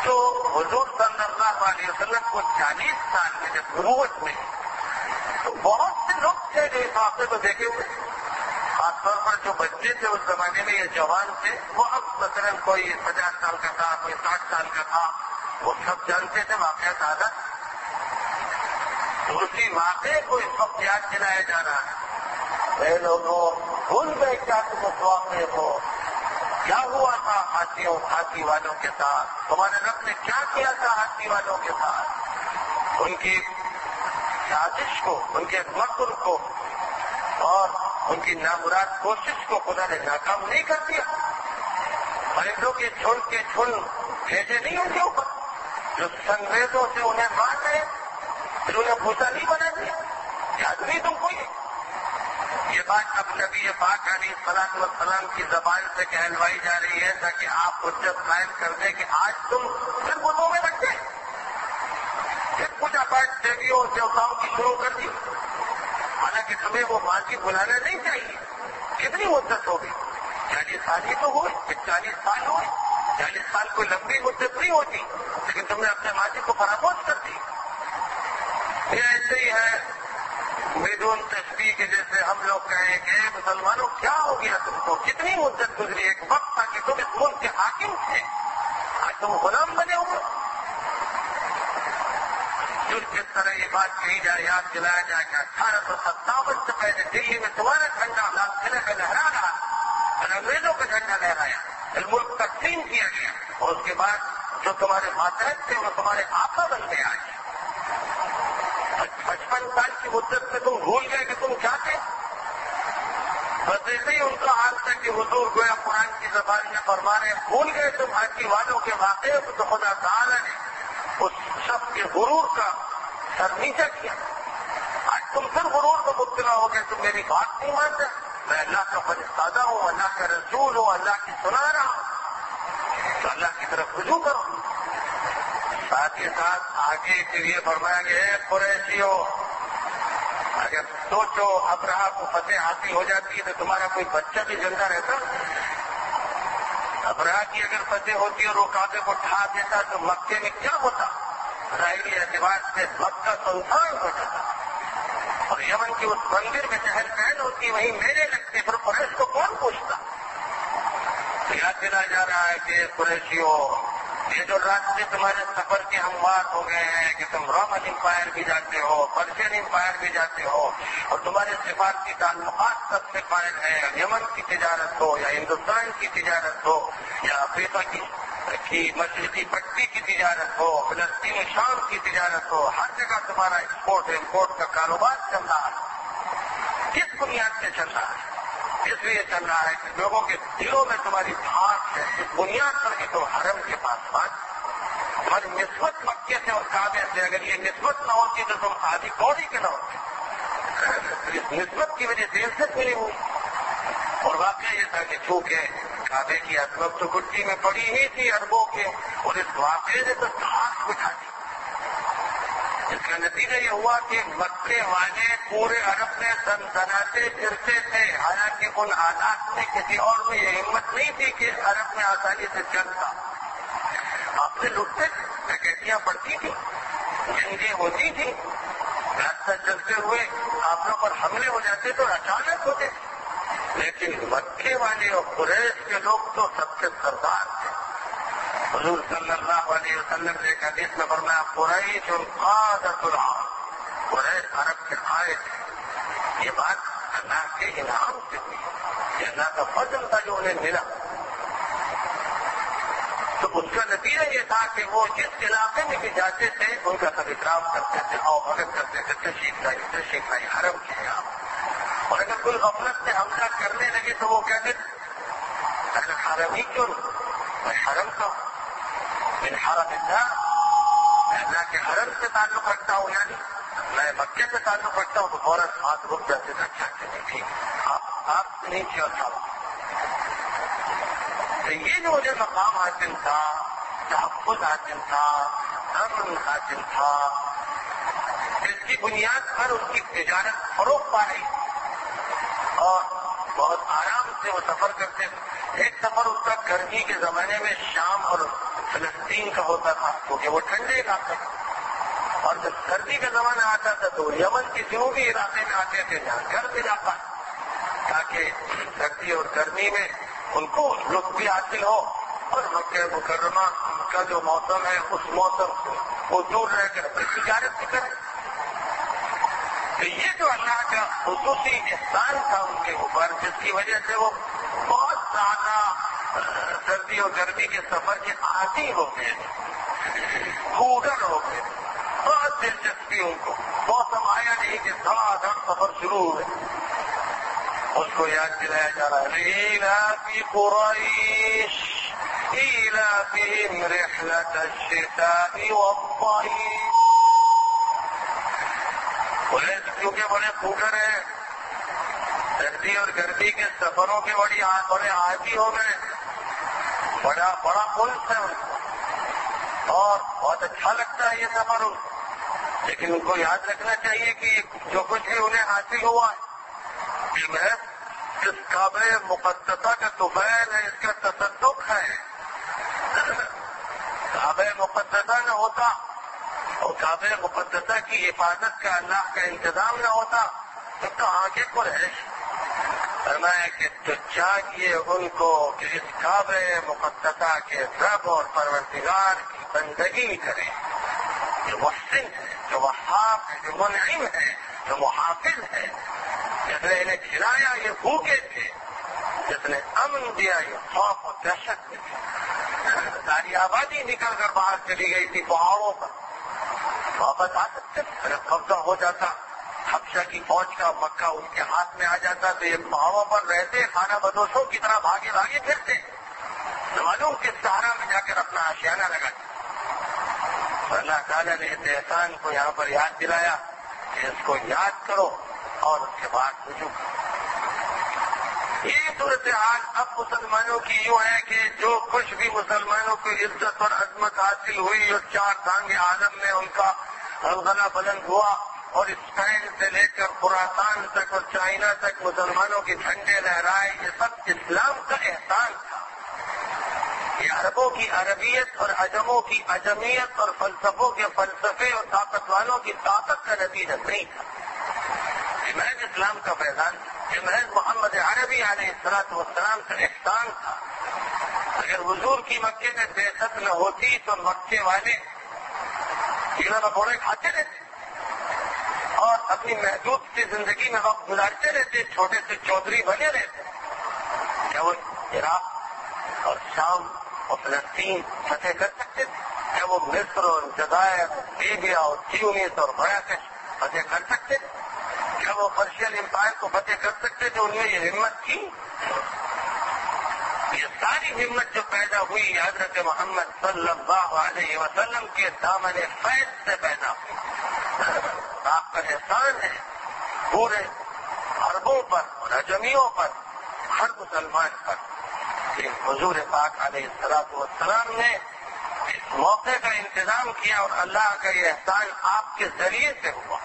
تو حضور صلی اللہ علیہ وسلم کو 40 سال میں جب نبوت میں، تو بہت سے لوگ تھے جو اس واقعے کو دیکھے ہوئے، خاص طور پر جو بچے تھے اس زمانے میں، یہ جوان تھے، وہ اب مثلاً کوئی 50 سال کا تھا، کوئی 60 سال کا تھا، وہ سب جانتے تھے واقعہ تازہ، تو اسی واقعے کو اس وقت یاد دلایا جا رہا ہے۔ اے لوگوں، بھول گئے کیا تم اس واقعے کو؟ کیا ہوا تھا ہاتھی والوں کے ساتھ؟ تمہارے رب نے کیا کیا تھا ہاتھی والوں کے ساتھ؟ ان کی سازش کو، ان کے مکر کو اور ان کی نامراد کوشش کو خدا نے ناکام نہیں کر دیا؟ پرندوں کے جھنڈ کے جھنڈ بھیجے نہیں ان کے اوپر، جو سنگریزوں سے انہیں مار رہے، پھر انہیں بھوسا نہیں بنا دیا؟ یاد نہیں تم کو یہ بات اب نبی پاک علیہ الصلوۃ والسلام کی زبان سے کہلوائی جا رہی ہے تاکہ آپ حجت قائم کر دیں کہ آج تم پھر بتوں میں بچے، پھر پوجا پاٹ دیویوں اور دیوتاؤں کی شروع کر دی، حالانکہ تمہیں وہ ماضی بلانا نہیں چاہیے۔ کتنی مدت ہوگی؟ 40 سال ہی تو ہوئے، 40 سال ہوئے، 40 سال کوئی لمبی مدت نہیں ہوتی، لیکن تم نے اپنے ماضی کو فراموش کر دی۔ یہ ایسے ہی ہے بدون تشبیہ کے، جیسے ہم لوگ کہیں کہ مسلمانوں کیا ہو گیا تم کو؟ کتنی مدت گزری؟ ایک وقت تھا کہ تم اس ملک کے حاکم تھے، آج تم غلام بنے ہوئے۔ جس طرح یہ بات کہی جائے، یاد دلایا جائے کہ 1857 سے پہلے دلی میں تمہارا جھنڈا لال قلعے پہ لہرا رہا اور انگریزوں کا جھنڈا لہرایا، ملک تقسیم کیا گیا، اور اس کے بعد جو تمہارے ماتحت تھے وہ تمہارے آقا بن گئے۔ آج 55 سال کی مدت میں تم بھول گئے کہ تم کیا تھے؟ بس ایسے ہی ان کا حال تھا کہ حضور گویا قرآن کی زبان میں فرما رہے، بھول گئے تم ہاتھی والوں کے واقعے کو، تو خدا تعالیٰ نے اس شخص کے غرور کا سر نیچا کیا۔ آج تم پھر غرور میں مبتلا ہو گئے، تم میری بات نہیں مانتے، میں اللہ کا فرستادہ ہوں، اللہ کا رسول ہوں، اللہ کی سنا رہا ہوں، تو اللہ کی طرف رجوع کرو۔ ساتھ کے ساتھ آگے پھر یہ فرمایا گیا ہے، قریشیوں، اگر سوچو ابرہہ کو فتح حاصل ہو جاتی ہے تو تمہارا کوئی بچہ بھی زندہ رہتا؟ ابرہہ کی اگر فتح ہوتی اور وہ کعبے کو ڈھا دیتا تو مکے میں کیا ہوتا؟ ظاہری اعتبار سے مکہ سنسان ہو جاتا، اور یمن کی اس مندر میں چہل پہل ہوتی، وہیں میلے لگتے، پھر قریش کو کون پوچھتا؟ یاد دلایا جا رہا ہے کہ قریشیوں، یہ جو راستے تمہارے سفر کے ہموار ہو گئے ہیں کہ تم رومن امپائر بھی جاتے ہو، پرشین امپائر بھی جاتے ہو، اور تمہارے سفارتی تعلقات سب سے قائم ہیں، یمن کی تجارت ہو یا ہندوستان کی تجارت ہو یا افریقہ کی مشرقی پٹی کی تجارت ہو، فلسطین شام کی تجارت ہو، ہر جگہ تمہارا ایکسپورٹ امپورٹ کا کاروبار چل رہا ہے۔ کس بنیاد سے چل رہا ہے؟ اس لیے چل رہا ہے کہ لوگوں کے دلوں میں تمہاری بھاگ ہے، اس بنیاد پر کہ تم حرم کے پاس بات، تمہاری نسبت مکے سے اور کعبے سے اگر یہ نسبت نہ ہوتی تو تم آدھی کوڑی کے نہ ہوتے۔ اس نسبت کی وجہ سے عزت ملی ہوئی، اور واقعہ یہ تھا کہ چونکہ کعبے کی عظمت تو گٹی میں پڑی ہی تھی اربوں کے، اور اس واقعے نے تو دھاک بٹھا دی۔ اس کا نتیجہ یہ ہوا کہ مکے والے پورے عرب میں سنسناتے پھرتے تھے، حالانکہ ان حالات میں کسی اور میں یہ ہمت نہیں تھی کہ عرب میں آسانی سے چلتا۔ آپ سے لٹتے ڈکیتیاں پڑتی تھیں، جنگیں ہوتی تھیں، راستہ چلتے ہوئے قافلوں پر حملے ہو جاتے تو اچانک ہوتے تھے، لیکن مکے والے اور قریش کے لوگ تو سب سے سردار تھے۔ حضور صلی اللہ علیہ وسلم نے ایک حدیث میں فرمایا، قریش قادۃ العرب، قریش عرب کے آئے تھے، یہ بات اللہ کے انعام سے ہوئی، یہ اللہ کا فضل تھا جو انہیں ملا۔ تو اس کا نتیجہ یہ تھا کہ وہ جس علاقے میں بھی جاتے تھے ان کا سب اکرام کرتے تھے اور مدد کرتے تھے، تشریف لائی حرم کے یہاں۔ اور اگر کوئی غفلت سے حملہ کرنے لگے تو وہ کہتے تھے حرم ہی کیوں میں حرم کا من حرم اللہ کے حرم سے تعلق رکھتا ہوں، یعنی میں مکے سے تعلق رکھتا ہوں، تو فوراً ہاتھ رک جاتے تھے، اچھا چلیے ٹھیک آپ نہیں کیا تھا۔ تو یہ جو مجھے مقام حاصل تھا، تحفظ حاصل تھا، امن حاصل تھا، اس کی بنیاد پر اس کی تجارت فروغ پا رہی اور بہت آرام سے وہ سفر کرتے تھے۔ ایک سفر اس کا گرمی کے زمانے میں شام اور فلسطین کا ہوتا تھا کیونکہ وہ ٹھنڈے علاقے تھا، اور جب سردی کا زمانہ آتا تھا تو یمن کے جنوبی علاقے میں آتے تھے جہاں گرم علاقہ، تاکہ سردی اور گرمی میں ان کو لطف بھی حاصل ہو اور مکہ مکرمہ کا جو موسم ہے اس موسم سے وہ دور رہ کر اپنی تجارت بھی کرے۔ تو یہ جو اللہ کا خصوصی احسان تھا ان کے اوپر، جس کی وجہ سے وہ بہت زیادہ سردی اور گرمی کے سفر کے عادی ہو گئے، کوڈر ہو گئے، بہت دلچسپی ان کو، موسم آیا نہیں کہ دھڑا دھڑ سفر شروع ہوئے۔ اس کو یاد دلایا جا رہا ہے لإيلاف قریش إيلافهم رحلة الشتاء والصيف۔ کیونکہ بڑے کوڈر ہیں، سردی اور گرمی کے سفروں کے بڑے عادی ہو گئے، بڑا ملک ہے ان کو اور بہت اچھا لگتا ہے یہ سفر ان کو، لیکن ان کو یاد رکھنا چاہیے کہ جو کچھ بھی انہیں حاصل ہوا ہے یہ محض اس کعبہ مقدسہ کا طفیل ہے، اس کا تصدق ہے۔ کعبہ مقدسہ نہ ہوتا اور کعبہ مقدسہ کی حفاظت کا اللہ کا انتظام نہ ہوتا تو کہاں کے قریش۔ فرمایا کہ تو چاہیے ان کو کہ اس کعبہ مقدسہ کے رب اور پروردگار کی بندگی کریں، جو محسن ہے، جو وہاب ہے، جو منعم ہے، جو محافظ ہے، جس نے انہیں کھلایا یہ بھوکے تھے، جس نے امن دیا یہ خوف اور دہشت میں تھے۔ ساری آبادی نکل کر باہر چلی گئی تھی پہاڑوں پر، واپس آ سکتے اگر قبضہ ہو جاتا حبشہ کی فوج کا، مکہ ان کے ہاتھ میں آ جاتا تو یہ پہاڑوں پر رہتے خانہ بدوشوں کی طرح بھاگے پھرتے، معلوم کس سہارا میں جا کر اپنا آشیانہ لگاتے۔ اللہ تعالیٰ نے اس احسان کو یہاں پر یاد دلایا کہ اس کو یاد کرو اور اس کے بعد رجوع کرو۔ یہ صورتحال اب مسلمانوں کی یوں ہے کہ جو کچھ بھی مسلمانوں کو عزت اور عظمت حاصل ہوئی اور چار دانگ عالم میں ان کا غلغلہ بلند ہوا اور اسپین سے لے کر خراسان تک اور چائنا تک مسلمانوں کے جھنڈے لہرائے، یہ سب اسلام کا احسان تھا۔ یہ عربوں کی عربیت اور عجموں کی عجمیت اور فلسفوں کے فلسفے اور طاقت والوں کی طاقت کا نتیجہ نہیں تھا، یہ محض اسلام کا فیضان تھا، یہ محض محمد عربی علیہ السلام کا احسان تھا۔ اگر حضور کی مکے میں بعثت نہ ہوتی تو مکے والے کیڑے مکوڑے کھاتے رہتے اور اپنی محدود سی زندگی میں وقت گزارتے رہتے، چھوٹے سے چودھری بنے رہتے۔ کیا وہ عراق اور شام اور فلسطین فتح کر سکتے تھے؟ کیا وہ مصر اور جزائر، لیبیا اور تیونس اور مراکش فتح کر سکتے تھے؟ کیا وہ پرشین امپائر کو فتح کر سکتے تھے؟ ان میں یہ ہمت تھی؟ یہ ساری ہمت جو پیدا ہوئی حضرت محمد صلی اللہ علیہ وسلم کے دامن فیض سے پیدا ہوئی۔ آپ کا احسان ہے پورے عربوں پر اور اجمیوں پر، ہر مسلمان پر، کہ حضور پاک علیہ السلام نے اس موقع کا انتظام کیا اور اللہ کا یہ احسان آپ کے ذریعے سے ہوا۔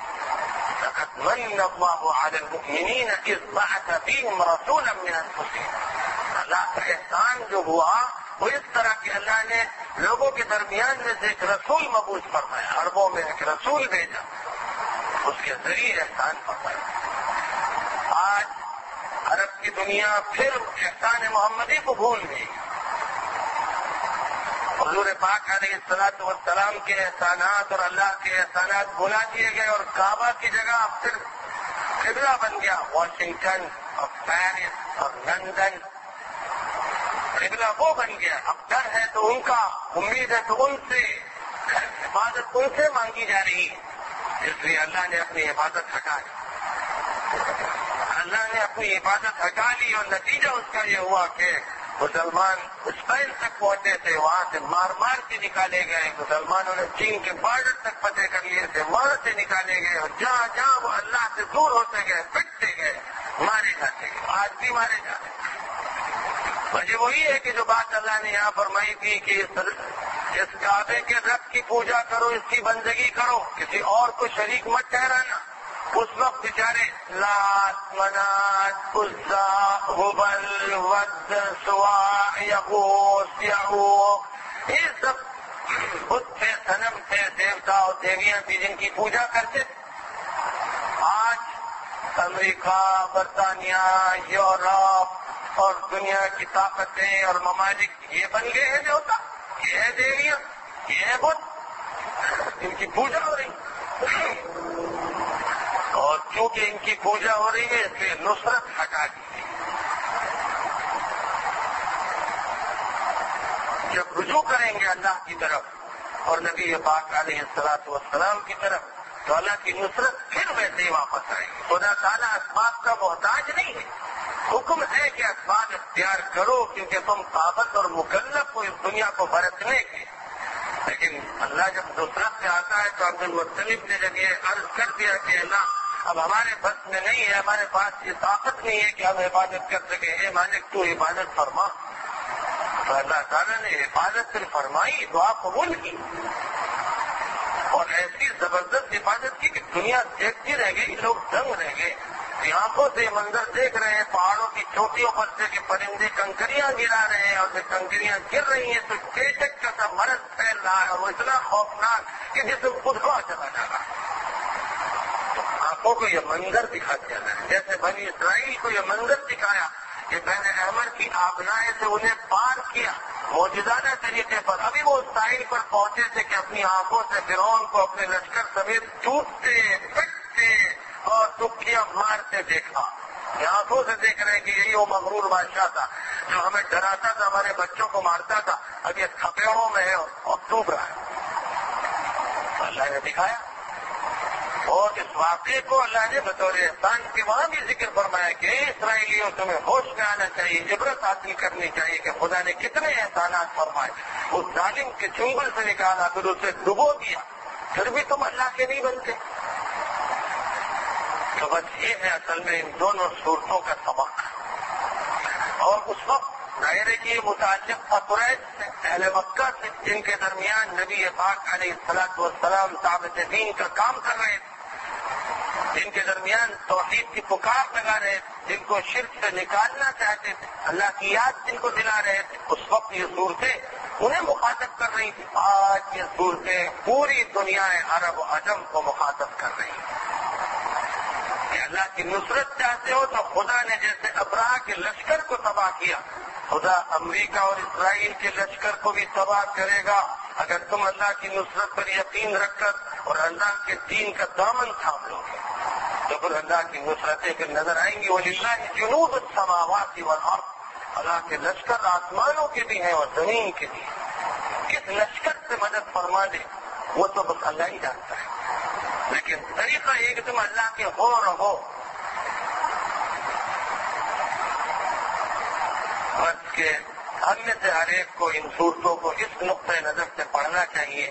لقد من الله على المؤمنين إذ بعث فيهم رسولا من أنفسهم۔ اللہ کا احسان جو ہوا وہ اس طرح کہ اللہ نے لوگوں کے درمیان میں سے ایک رسول مبعوث فرمایا، عربوں میں ایک رسول بھیجا، اس کے ذریعے احسان فرمایا۔ آج عرب کی دنیا پھر احسان محمدی کو بھول گئی، حضور پاک علیہ السلام کے احسانات اور اللہ کے احسانات بھلا دیے گئے اور کعبہ کی جگہ اب پھر قبلہ بن گیا. واشنگٹن اور پیرس اور لندن قبلہ وہ بن گیا. اب ڈر ہے تو ان کا، امید ہے تو ان سے، عبادت ان سے مانگی جا رہی ہے. اس لیے اللہ نے اپنی عبادت ہٹا لی. اللہ نے اپنی عبادت ہٹا لی اور نتیجہ اس کا یہ ہوا کہ مسلمان اسپین تک پہنچے تھے، وہاں سے مار مار کے نکالے گئے. مسلمانوں نے چین کے بارڈر تک فتح کر لیے تھے، وہاں سے نکالے گئے اور جہاں جہاں وہ اللہ سے دور ہوتے گئے پٹتے گئے، مارے جاتے گئے. آج بھی مارے جاتے ہیں. وجہ وہی ہے کہ جو بات اللہ نے یہاں فرمائی تھی کہ اس کعبے کے رب کی پوجا کرو، اس کی بندگی کرو، کسی اور کو شریک مت ٹھہرانا. اس وقت بیچارے لات، منات، عزا، ہبل، ود، سوا، یغوث، یعوق، یہ سب بت تھے، صنم تھے، دیوتا اور دیویاں تھی جن کی پوجا کرتے تھے. آج امریکہ، برطانیہ، یورپ اور دنیا کی طاقتیں اور ممالک یہ بن گئے ہیں دیوتا، یہ ہے دیویاں، یہ ہے بت، ان کی پوجا ہو رہی. اور چونکہ ان کی پوجا ہو رہی ہے اس لیے نصرت ہٹا دی. جب رجوع کریں گے اللہ کی طرف اور نبی پاک علیہ السلام کی طرف تو اللہ کی نصرت پھر ویسے ہی واپس آئے گی. خدا تعالیٰ اسباب کا محتاج نہیں ہے. حکم ہے کہ اسباب اختیار کرو کیونکہ تم قابل اور مکلف ہو اس دنیا کو برتنے کے. لیکن اللہ جب نصرت سے آتا ہے تو عبد المطلب نے جب یہ عرض کر دیا کہ اللہ اب ہمارے بس میں نہیں ہے، ہمارے پاس یہ طاقت نہیں ہے کہ ہم عبادت کر سکیں، اے مالک تو عبادت فرما. تو اللہ تعالیٰ نے عبادت پھر فرمائی، دعا قبول کی اور ایسی زبردست عبادت کی کہ دنیا دیکھتی رہ گئی، لوگ دنگ رہ گئے. آنکھوں سے منظر دیکھ رہے ہیں پہاڑوں کی چوٹیوں پر سے کہ پرندے کنکریاں گرا رہے ہیں اور جب کنکریاں گر رہی ہیں تو چیچک کا سا مرض پھیل رہا ہے اور وہ اتنا خوفناک کہ جسم خود کو چلا جا رہا ہے. آنکھوں کو یہ منظر دکھا دیا ہے. جیسے بنی اسرائیل کو یہ منظر دکھایا کہ بین احمر کی آبنائیں سے انہیں پار کیا معجزانہ طریقے پر. ابھی وہ اس ساحل پر پہنچے تھے کہ اپنی آنکھوں سے فرعون کو اپنے لشکر سمیت ٹوٹتے پٹتے اور دکھیاں مارتے دیکھا. یہ آنکھوں سے دیکھ رہے ہیں کہ یہی وہ مغرور بادشاہ تھا جو ہمیں ڈراتا تھا، ہمارے بچوں کو مارتا تھا، اب یہ تھپیڑوں میں ہے اور ڈوب رہا ہے. اللہ نے دکھایا اور اس واقعے کو اللہ نے بطور احسان کے وہاں بھی ذکر فرمایا کہ اسرائیلیوں تمہیں ہوش میں آنا چاہیے، عبرت حاصل کرنی چاہیے کہ خدا نے کتنے احسانات فرمائے. اس ظالم کے چنگل سے نکالا، پھر اسے ڈبو دیا، پھر بھی تم اللہ کے نہیں بنتے. تو بس یہ ہے اصل میں ان دونوں صورتوں کا سبق. اور اس وقت دائرے کی متعلق قریش سے، اہل مکہ سے، جن کے درمیان نبی پاک علیہ السلام ثابت دین کا کام کر رہے تھے، جن کے درمیان توحید کی پکار لگا رہے تھے، جن کو شرک سے نکالنا چاہتے تھے، اللہ کی یاد جن کو دلا رہے تھے، اس وقت یہ صورتیں انہیں مخاطب کر رہی تھی. آج یہ صورتیں پوری دنیا عرب و عجم کو مخاطب کر رہی ہیں. کہ اللہ کی نصرت چاہتے ہو تو خدا نے جیسے ابراہ کے لشکر کو تباہ کیا، خدا امریکہ اور اسرائیل کے لشکر کو بھی تباہ کرے گا اگر تم اللہ کی نصرت پر یقین رکھ کر اور اللہ کے دین کا دامن تھام لو گے. تو پھر اللہ کی نصرتیں پھر نظر آئیں گی. وَلِلَّهِ جُنُودُ السَّمَاوَاتِ وَالْأَرْضِ، اللہ کے لشکر آسمانوں کے بھی ہیں اور زمین کے بھی ہیں. کس لشکر سے مدد فرما دے وہ تو بس اللہ ہی جانتا ہے. لیکن طریقہ یہ کہ تم اللہ کے ہو رہو. بس کہ ہم میں سے ہر ایک کو ان صورتوں کو اس نقطۂ نظر سے پڑھنا چاہیے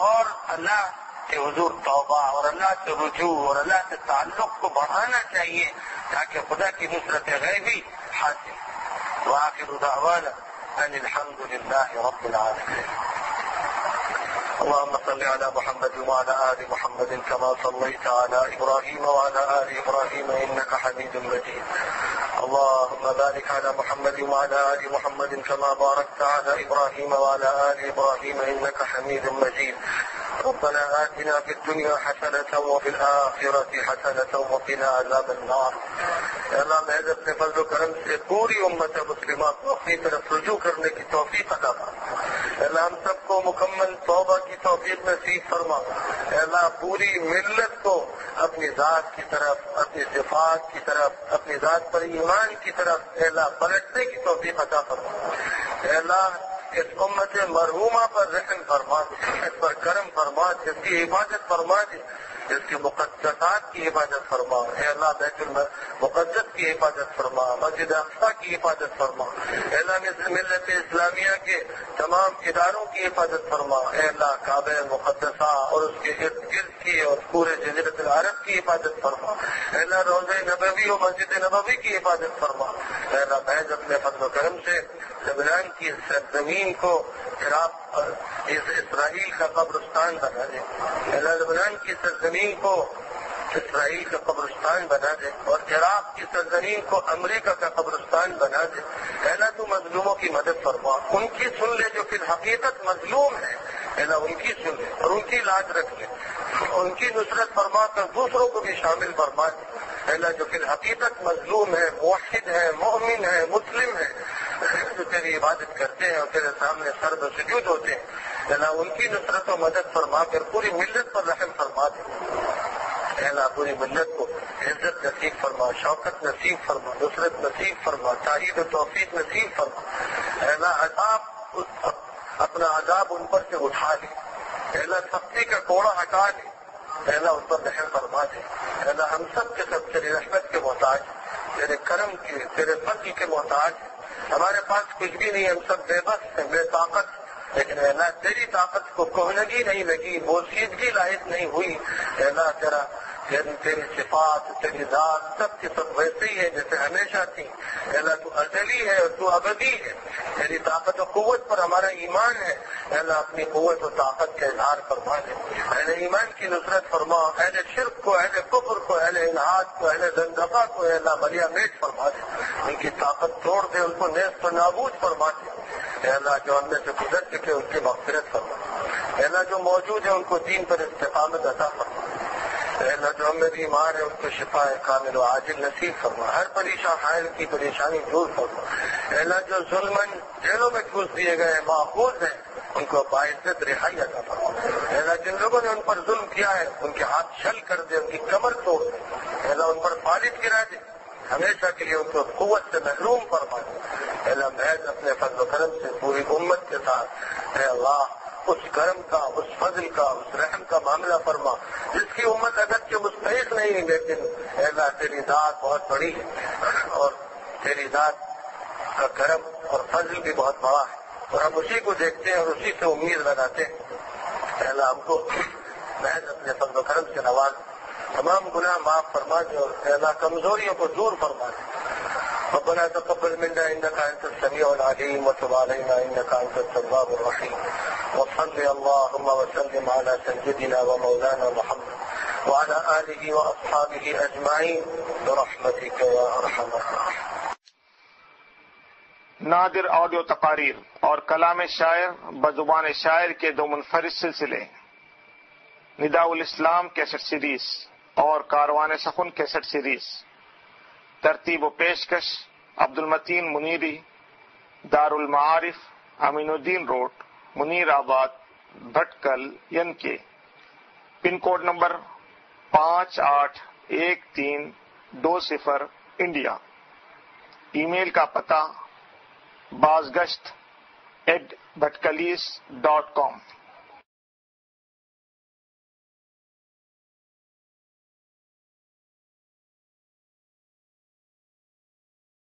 اور اللہ کے حضور توبہ اور اللہ سے رجوع اور اللہ سے تعلق کو بڑھانا چاہیے تاکہ خدا کی نصرت غیبی حاصل. وآخر دعوانا ان الحمد للہ رب العالمین. اللهم صل على محمد وعلى آل محمد كما صليت على إبراهيم وعلى آل إبراهيم إنك حميد مجيد. اللهم بارك على محمد وعلى آل محمد كما باركت على إبراهيم وعلى آل إبراهيم إنك حميد مجيد. ربنا آتنا في الدنيا حسنة وفي الآخرة حسنة وقنا عذاب النار. اے اللہ محض اپنے فضل و کرم سے پوری امت مسلمہ کو اپنی طرف رجوع کرنے کی توفیق عطا فرما. اللہ ہم سب کو مکمل توبہ کی توفیق نصیب فرما. اللہ پوری ملت کو اپنی ذات کی طرف، اپنی صفات کی طرف، اپنی ذات پر ایمان کی طرف اللہ پلٹنے کی توفیق عطا فرما. اللہ اس امت مرحومہ پر رحم فرما دے، اس پر کرم فرما دے، اس کی حفاظت فرما دے، اس کی مقدسات کی حفاظت فرما. اے اللہ بیت المقدس کی حفاظت فرما، مسجد اقصی کی حفاظت فرما. اے اللہ ملت اسلامیہ کے تمام اداروں کی حفاظت فرما. اے اللہ کعبہ مقدسہ اور اس کے ارد گرد کی اور پورے جزیرۃ العرب کی حفاظہ فرما. اے اللہ روضہ نبوی اور مسجد نبوی کی حفاظت فرما. اے اللہ محض اپنے فضل و کرم سے لبنان کی سرزمین کو عراق اسرائیل کا قبرستان بنا دے. اے اللہ لبنان کی سرزمین کو اسرائیل کا قبرستان بنا دے اور عراق کی سرزمین کو امریکہ کا قبرستان بنا دے. اے اللہ تو مظلوموں کی مدد فرما، ان کی سن لے جو فی الحقیقت مظلوم ہے. اے اللہ ان کی سن لے اور ان کی لاج رکھ لے، ان کی نصرت فرما کر دوسروں کو بھی شامل فرما دے. اے اللہ جو فی الحقیقت مظلوم ہے، موحد ہے، مومن ہے، مسلم ہے، جو تیری عبادت کرتے ہیں اور تیرے سامنے سر و سجود ہوتے ہیں، اے اللہ ان کی نصرت و مدد فرما کر پوری ملت پر رحم فرما دے. اے اللہ پوری ملت کو عزت نصیب فرما، شوکت نصیب فرما، نصرت نصیب فرما، تائید و توفیق نصیب فرما. اے اللہ عذاب اپنا عذاب ان پر سے اٹھا لے. اے اللہ سختی کا کوڑا ہٹا لے. اے اللہ ان پر رحم فرما دے. اے اللہ ہم سب کے سب تیری رحمت کے محتاج، تیرے کرم کے، تیرے فضل کے محتاج. ہمارے پاس کچھ بھی نہیں، ہم سب بے بس ہیں، بے طاقت. لیکن اے اللہ تیری طاقت کو کوہنگی نہیں لگی، بوسیدگی لاحق نہیں ہوئی. اے اللہ تیری صفات، تیری ذات سب کی سب ویسے ہی ہے جیسے ہمیشہ تھی. اے اللہ تو ازلی ہے اور تو ابدی ہے. تیری طاقت و قوت پر ہمارا ایمان ہے. اے اللہ اپنی قوت و طاقت کا اظہار فرما دے. اہل ایمان کی نصرت فرما، اہل شرک کو، اہل کفر کو، اہل الحاد کو، اہل زندقہ کو اے اللہ بلیا میٹ فرما دے. ان کی طاقت توڑ دے، ان کو نیست و نابود فرما دے. اے اللہ جو ہم میں سے گزر چکے ان کی مغفرت فرما. اے اللہ جو موجود ہے ان کو دین پر استقامت عطا فرما. اے اللہ جو ہم میں بیمار ہے ان کو شفا کامل و عاجل نصیب فرما. ہر پریشان حائل کی پریشانی دور فرما. اے اللہ جو ظلمن جیلوں میں ٹھوس دیے گئے محفوظ ہیں ان کو باعزت رہائی عطا فرما. اے اللہ جن لوگوں نے ان پر ظلم کیا ہے ان کے ہاتھ چھل کر دے، ان کی کمر توڑ دے. اے اللہ ان پر فالج گرا دے، ہمیشہ کے لیے ان کو قوت سے محروم فرما دے. اے اللہ محض اپنے فضل و کرم سے پوری امت کے ساتھ اے اللہ اس کرم کا، اس فضل کا، اس رحم کا معاملہ فرما جس کی امت اگرچہ مستحق نہیں، لیکن اے اللہ تیری ذات بہت بڑی ہے اور تیری ذات کا کرم اور فضل بھی بہت بڑا ہے اور ہم اسی کو دیکھتے ہیں اور اسی سے امید لگاتے ہیں. اے اللہ ہم کو محض اپنے فضل و کرم سے نواز، تمام گناہ معاف فرما دے اور اے اللہ کمزوریوں کو دور فرما دے. ربنا تقبل منا انك انت السميع العليم وتب علينا انك انت التواب الرحيم. وصل اللهم وسلم على سيدنا ومولانا محمد وعلى آله واصحابه اجمعين برحمتك يا ارحم الراحمين. نادر آڈیو تقاریر اور کلام شاعر بزبان شاعر کے دو منفرد سلسلے، نداء الاسلام کیسٹ سیریز اور کاروان سخن کیسٹ سیریز. ترتیب و پیشکش عبد المتین منیری، دار المعارف امین الدین روڈ، منیر آباد، بھٹکل ین-کے. Pin code number 581320 India. Email کا پتہ بازگشت@bhatkalis.com